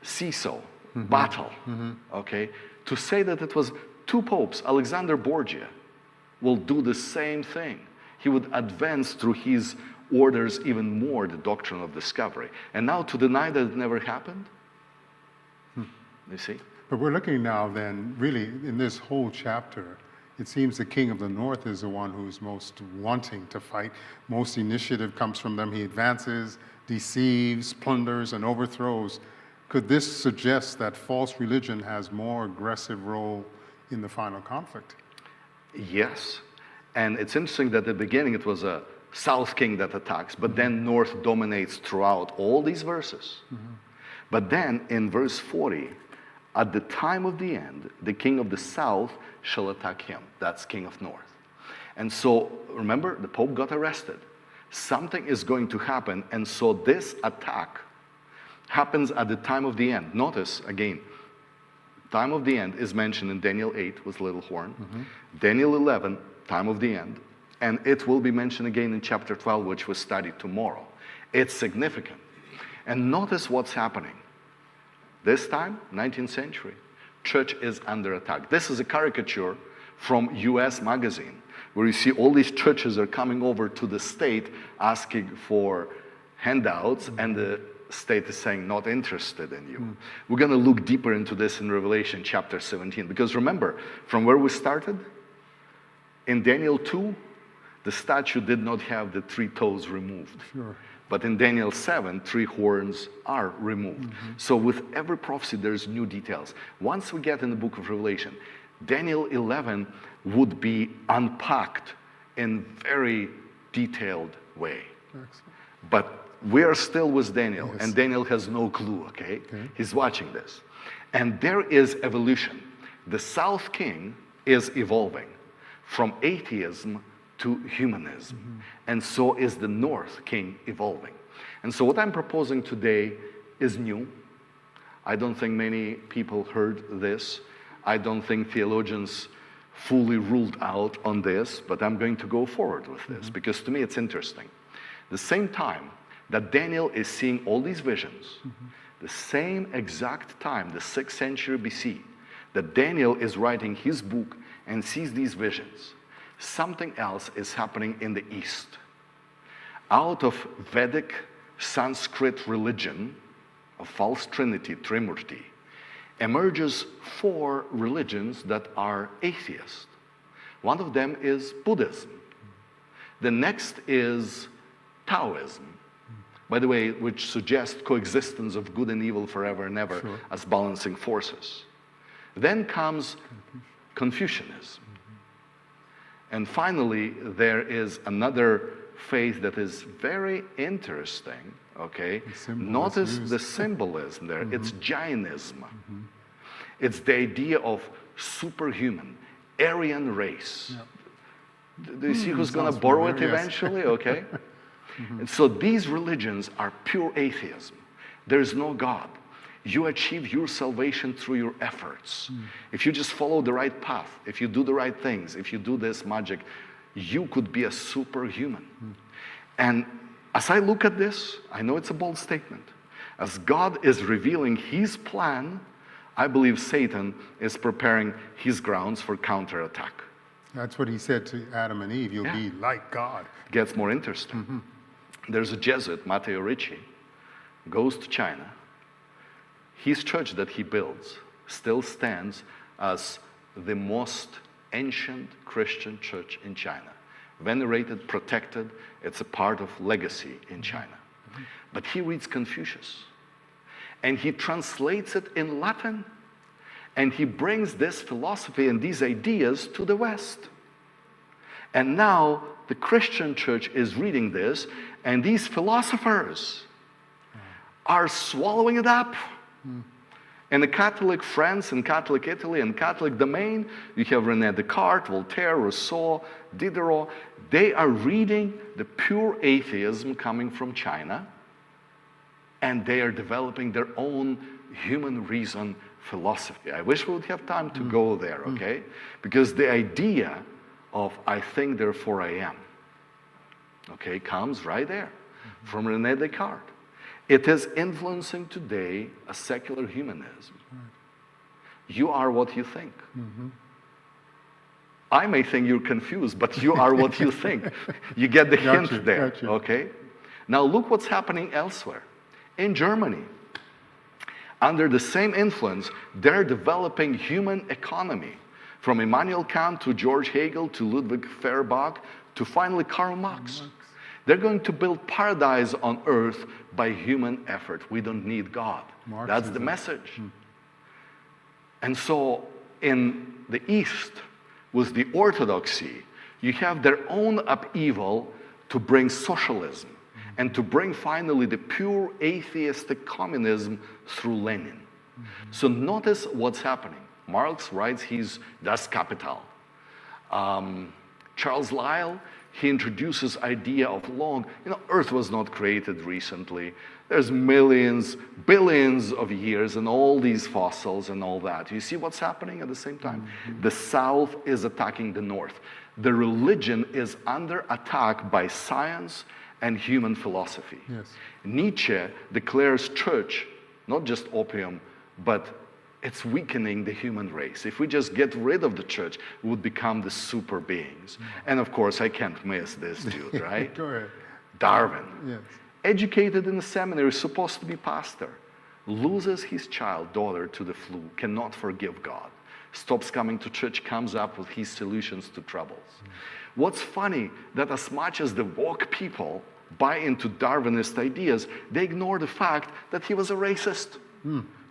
seesaw, battle, okay? To say that it was two popes, Alexander Borgia, will do the same thing. He would advance through his orders even more the doctrine of discovery. And now to deny that it never happened? You see? But we're looking now then, really, in this whole chapter, it seems the king of the north is the one who's most wanting to fight. Most initiative comes from them. He advances, deceives, plunders, and overthrows. Could this suggest that false religion has more aggressive role in the final conflict? Yes. And it's interesting that at the beginning it was a south king that attacks, but then north dominates throughout all these verses. But then in verse 40, at the time of the end, the king of the south shall attack him. That's king of north. And so, remember, the Pope got arrested. Something is going to happen, and so this attack happens at the time of the end. Notice, again, time of the end is mentioned in Daniel 8 with little horn, Daniel 11, time of the end, and it will be mentioned again in chapter 12, which we study tomorrow. It's significant. And notice what's happening. This time, 19th century, church is under attack. This is a caricature from US magazine. where you see all these churches are coming over to the state asking for handouts, and the state is saying, not interested in you. We're going to look deeper into this in Revelation chapter 17, because remember, from where we started, in Daniel 2, the statue did not have the 3 toes removed. Sure. But in Daniel 7, 3 horns are removed. So with every prophecy, there's new details. Once we get in the book of Revelation, Daniel 11 would be unpacked in very detailed way. Excellent. But we are still with Daniel, Yes. and Daniel has no clue, okay? Okay. He's watching this. And there is evolution. The South King is evolving from atheism to humanism. And so is the North King evolving. And so what I'm proposing today is new. I don't think many people heard this. I don't think theologians fully ruled out on this, but I'm going to go forward with this because to me it's interesting. The same time that Daniel is seeing all these visions, the same exact time, the 6th century BC, that Daniel is writing his book and sees these visions, something else is happening in the East. Out of Vedic Sanskrit religion, a false trinity, Trimurti, emerges 4 religions that are atheist. One of them is Buddhism. The next is Taoism, by the way, which suggests coexistence of good and evil forever and ever as balancing forces. Then comes Confucianism. And finally, there is another faith that is very interesting, okay? Notice the symbolism there. It's Jainism. It's the idea of superhuman, Aryan race. Do you see who's going to borrow it eventually? Okay. And so these religions are pure atheism. There is no God. You achieve your salvation through your efforts. If you just follow the right path, if you do the right things, if you do this magic, you could be a superhuman. And as I look at this, I know it's a bold statement. As God is revealing his plan, I believe Satan is preparing his grounds for counterattack. That's what he said to Adam and Eve. You'll be like God. Gets more interesting. There's a Jesuit, Matteo Ricci, goes to China. His church that he builds still stands as the most ancient Christian church in China. Venerated, protected, it's a part of legacy in China. But he reads Confucius, and he translates it in Latin, and he brings this philosophy and these ideas to the West. And now the Christian church is reading this, and these philosophers are swallowing it up. In the Catholic France and Catholic Italy and Catholic domain, you have René Descartes, Voltaire, Rousseau, Diderot. They are reading the pure atheism coming from China, and they are developing their own human reason philosophy. I wish we would have time to go there, okay? Because the idea of I think, therefore I am, okay, comes right there from René Descartes. It is influencing today a secular humanism. You are what you think. I may think you're confused, but you are what you think. You get the hint there, okay? Now look what's happening elsewhere. In Germany, under the same influence, they're developing human economy. From Immanuel Kant to George Hegel to Ludwig Feuerbach to finally Karl Marx. They're going to build paradise on earth by human effort. We don't need God. That's the message. And so in the East, with the Orthodoxy, you have their own upheaval to bring socialism and to bring finally the pure atheistic communism through Lenin. So notice what's happening. Marx writes his Das Kapital. Charles Lyell, he introduces idea of long, Earth was not created recently. There's millions, billions of years and all these fossils and all that. You see what's happening at the same time? The South is attacking the North. The religion is under attack by science and human philosophy. Yes. Nietzsche declares church, not just opium, but it's weakening the human race. If we just get rid of the church, we would become the super beings. And of course, I can't miss this dude, right? Go ahead. Darwin. Yes. Educated in the seminary, supposed to be pastor, loses his child, daughter, to the flu, cannot forgive God, stops coming to church, comes up with his solutions to troubles. What's funny, that as much as the woke people buy into Darwinist ideas, they ignore the fact that he was a racist.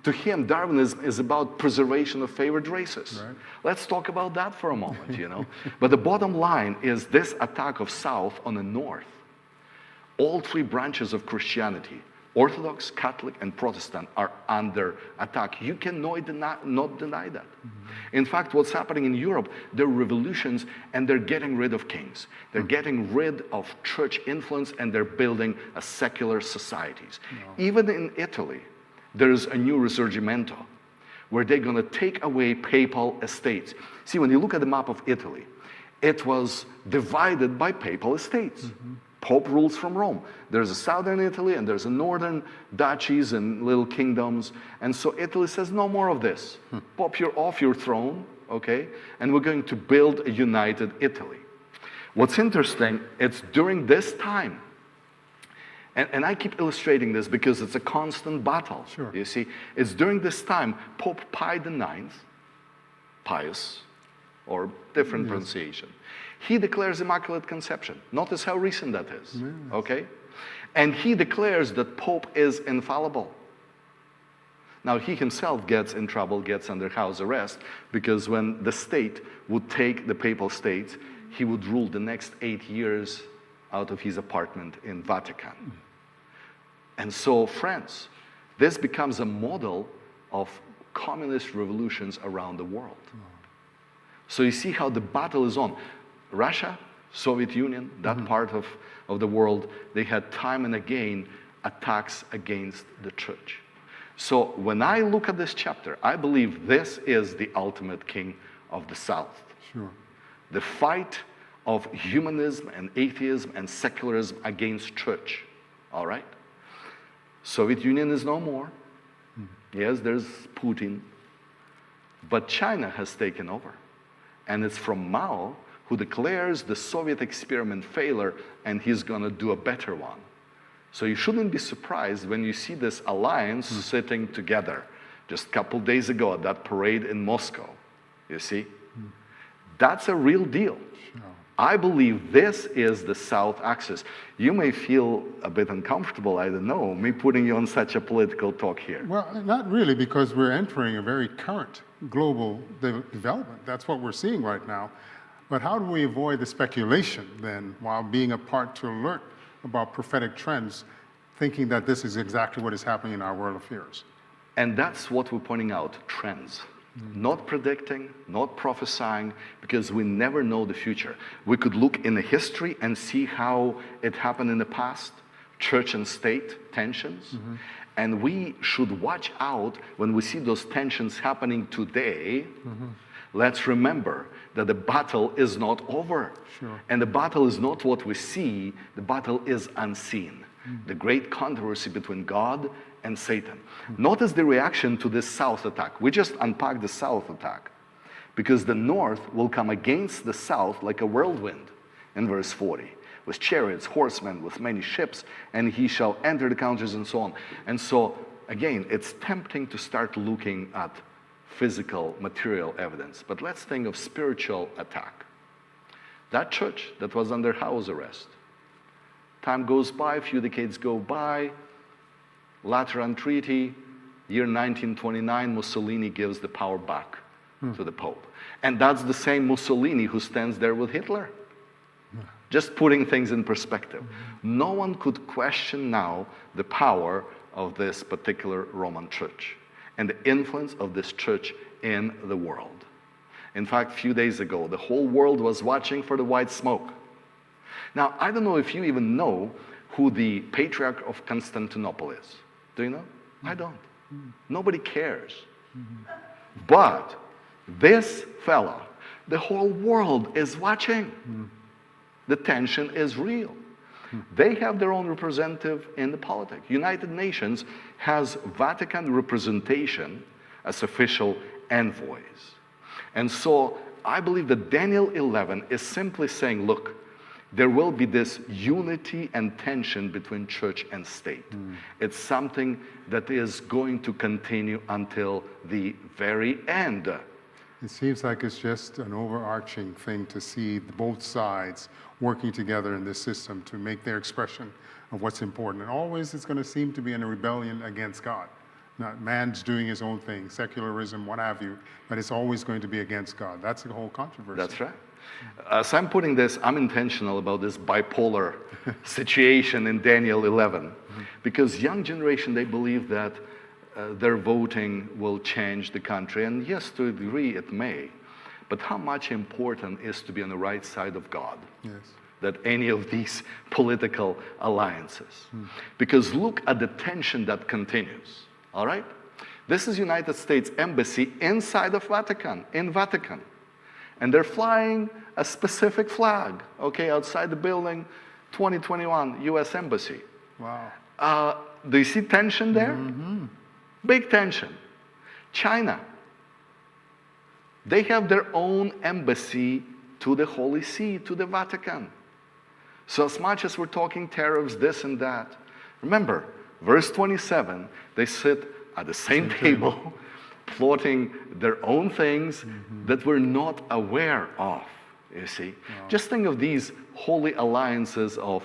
To him, Darwinism is about preservation of favored races. Right. Let's talk about that for a moment, you know. But the bottom line is this attack of South on the North. All three branches of Christianity, Orthodox, Catholic, and Protestant, are under attack. You cannot deny that. In fact, what's happening in Europe, there are revolutions, and they're getting rid of kings. They're getting rid of church influence, and they're building a secular societies. Even in Italy, there's a new Risorgimento, where they're going to take away papal estates. See, when you look at the map of Italy, it was divided by papal estates. Pope rules from Rome. There's a southern Italy and there's a northern duchies and little kingdoms. And so Italy says, no more of this. Pope, you're off your throne, okay? And we're going to build a united Italy. What's interesting, it's during this time, and I keep illustrating this because it's a constant battle. Sure. You see, it's during this time, Pope Pius, or different pronunciation, he declares Immaculate Conception. Notice how recent that is, okay? And he declares that Pope is infallible. Now, he himself gets in trouble, gets under house arrest, because when the state would take the papal states, he would rule the next 8 years out of his apartment in Vatican. And so, friends, this becomes a model of communist revolutions around the world. So you see how the battle is on. Russia, Soviet Union, that part of the world, they had time and again attacks against the church. So when I look at this chapter, I believe this is the ultimate king of the South. Sure. The fight of humanism and atheism and secularism against church, all right? Soviet Union is no more. Yes, there's Putin. But China has taken over. And it's from Mao, who declares the Soviet experiment failure, and he's going to do a better one. So you shouldn't be surprised when you see this alliance sitting together. Just a couple days ago at that parade in Moscow, you see? That's a real deal. Sure. I believe this is the South axis. You may feel a bit uncomfortable, I don't know, me putting you on such a political talk here. Well, not really, because we're entering a very current global development. That's what we're seeing right now. But how do we avoid the speculation then, while being a part to alert about prophetic trends, thinking that this is exactly what is happening in our world affairs? And that's what we're pointing out, trends. Not predicting, not prophesying, because we never know the future. We could look in the history and see how it happened in the past, church and state tensions. And we should watch out when we see those tensions happening today. Let's remember that the battle is not over. Sure. And the battle is not what we see, the battle is unseen. The great controversy between God and Satan. Notice the reaction to this South attack. We just unpacked the South attack, because the North will come against the South like a whirlwind in verse 40, with chariots, horsemen, with many ships, and he shall enter the countries, and so on. And so, again, it's tempting to start looking at physical, material evidence, but let's think of spiritual attack. That church that was under house arrest, time goes by, a few decades go by, Lateran Treaty, year 1929, Mussolini gives the power back to the Pope. And that's the same Mussolini who stands there with Hitler. Just putting things in perspective. No one could question now the power of this particular Roman church and the influence of this church in the world. In fact, a few days ago, the whole world was watching for the white smoke. Now, I don't know if you even know who the Patriarch of Constantinople is. Do you know? I don't. Nobody cares. But this fella, the whole world is watching. The tension is real. They have their own representative in the politics. United Nations has Vatican representation as official envoys. And so I believe that Daniel 11 is simply saying, look, there will be this unity and tension between church and state. It's something that is going to continue until the very end. It seems like it's just an overarching thing to see both sides working together in this system to make their expression of what's important. And always it's going to seem to be in a rebellion against God. Not man's doing his own thing, secularism, what have you, but it's always going to be against God. That's the whole controversy. That's right. As I'm putting this, I'm intentional about this bipolar situation in Daniel 11, because young generation, they believe that their voting will change the country. And yes, to a degree it may. But how much important is to be on the right side of God? Yes. That any of these political alliances. Because look at the tension that continues. All right? This is United States Embassy inside of Vatican, in Vatican. And they're flying a specific flag, okay, outside the building, 2021 US Embassy. Wow. Do you see tension there? Big tension. China. They have their own embassy to the Holy See, to the Vatican. So as much as we're talking tariffs, this and that, remember, verse 27, they sit at the same table, plotting their own things that we're not aware of, you see. Wow. Just think of these holy alliances of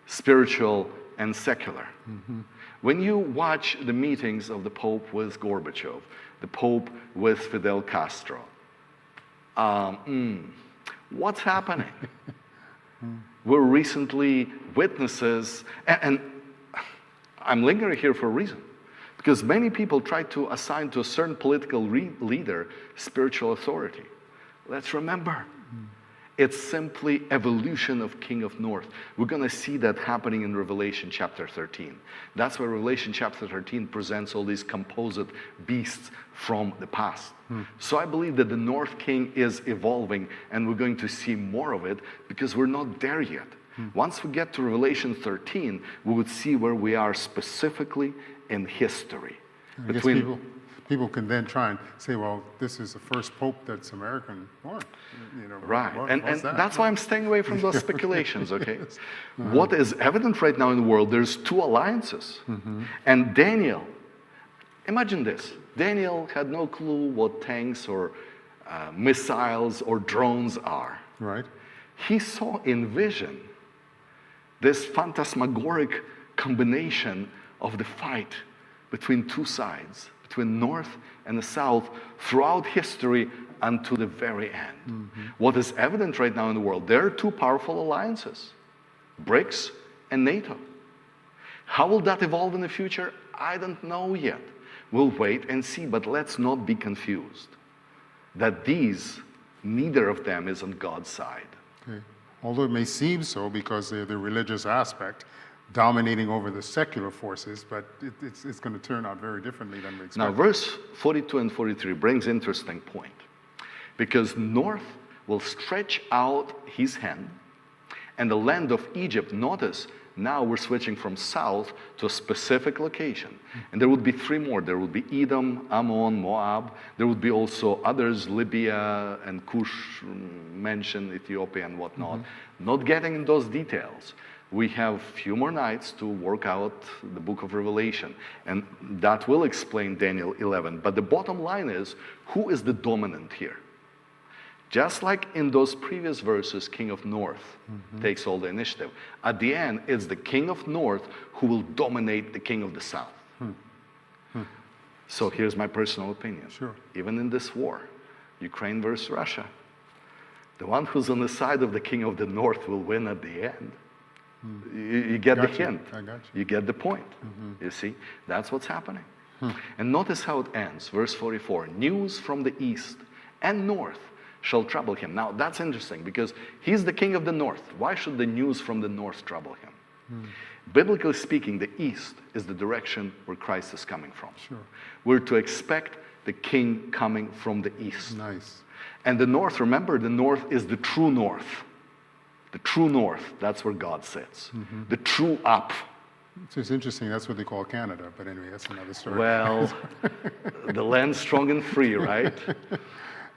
spiritual and secular. When you watch the meetings of the Pope with Gorbachev, the Pope with Fidel Castro, what's happening? We're recently witnesses, and I'm lingering here for a reason, because many people try to assign to a certain political leader spiritual authority. Let's remember, it's simply evolution of King of North. We're going to see that happening in Revelation chapter 13. That's where Revelation chapter 13 presents all these composite beasts from the past. So I believe that the North King is evolving, and we're going to see more of it because we're not there yet. Once we get to Revelation 13, we would see where we are specifically in history. I guess people can then try and say, well, this is the first pope that's American born. You know, Right, and that? that's why I'm staying away from those speculations, okay? What is evident right now in the world, there's two alliances. And Daniel, imagine this. Daniel had no clue what tanks or missiles or drones are. Right. He saw in vision this phantasmagoric combination of the fight between two sides, between North and the South, throughout history unto the very end. What is evident right now in the world, there are two powerful alliances, BRICS and NATO. How will that evolve in the future? I don't know yet. We'll wait and see, but let's not be confused that neither of them is on God's side. Okay. Although it may seem so because they're the religious aspect dominating over the secular forces, but it's going to turn out very differently than we expect. Now, verse 42 and 43 brings interesting point. Because North will stretch out his hand, and the land of Egypt, notice, now we're switching from south to a specific location. And there would be three more. There would be Edom, Ammon, Moab. There would be also others, Libya and Cush, mentioned Ethiopia and whatnot. Not getting in those details. We have a few more nights to work out the book of Revelation. And that will explain Daniel 11. But the bottom line is, who is the dominant here? Just like in those previous verses, King of North takes all the initiative. At the end, it's the King of North who will dominate the King of the South. So here's my personal opinion. Sure. Even in this war, Ukraine versus Russia, the one who's on the side of the King of the North will win at the end. You get the hint. I got You get the point. You see, that's what's happening. And notice how it ends. Verse 44, news from the east and north shall trouble him. Now, that's interesting because he's the king of the north. Why should the news from the north trouble him? Biblically speaking, the east is the direction where Christ is coming from. Sure. We're to expect the king coming from the east. Nice. And the north, remember, the north is the true north. The true north, that's where God sits. The true up. It's just interesting, that's what they call Canada, but anyway, that's another story. Well, the land's strong and free, right?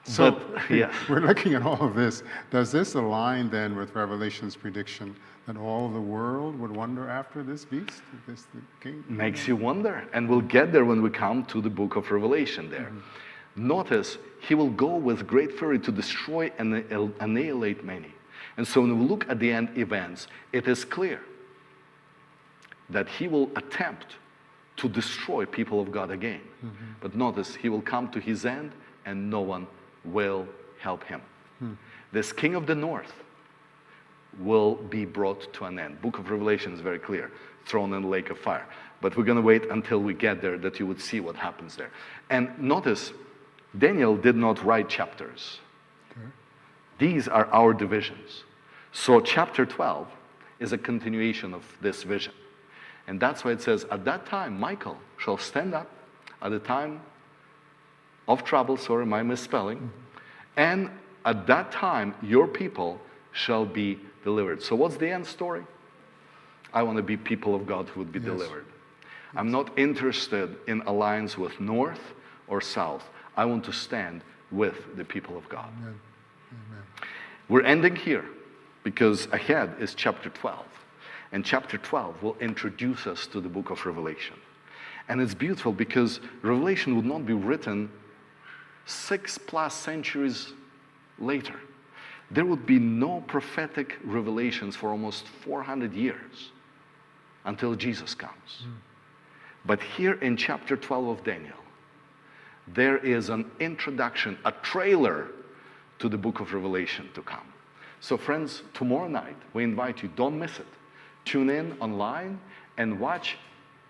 So But, yes. we're looking at all of this. Does this align then with Revelation's prediction that all the world would wonder after this beast, this the king? Makes you wonder. And we'll get there when we come to the book of Revelation there. Notice, he will go with great fury to destroy and annihilate many. And so when we look at the end events, it is clear that he will attempt to destroy people of God again. But notice, he will come to his end and no one will help him. This king of the north will be brought to an end. Book of Revelation is very clear, thrown in the lake of fire. But we're going to wait until we get there that you would see what happens there. And notice, Daniel did not write chapters. Okay. These are our divisions. So chapter 12 is a continuation of this vision. And that's why it says, at that time, Michael shall stand up at the time of trouble, sorry, my misspelling, and at that time, your people shall be delivered. So what's the end story? I want to be people of God who would be delivered. I'm not interested in alliance with north or south. I want to stand with the people of God. Amen. Amen. We're ending here because ahead is chapter 12. And chapter 12 will introduce us to the book of Revelation. And it's beautiful because Revelation would not be written 6+ centuries later. There would be no prophetic revelations for almost 400 years until Jesus comes. But here in chapter 12 of Daniel, there is an introduction, a trailer to the book of Revelation to come. So friends, tomorrow night, we invite you, don't miss it. Tune in online and watch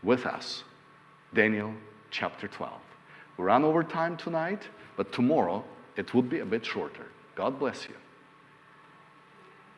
with us Daniel chapter 12. We ran over time tonight, but tomorrow it will be a bit shorter. God bless you.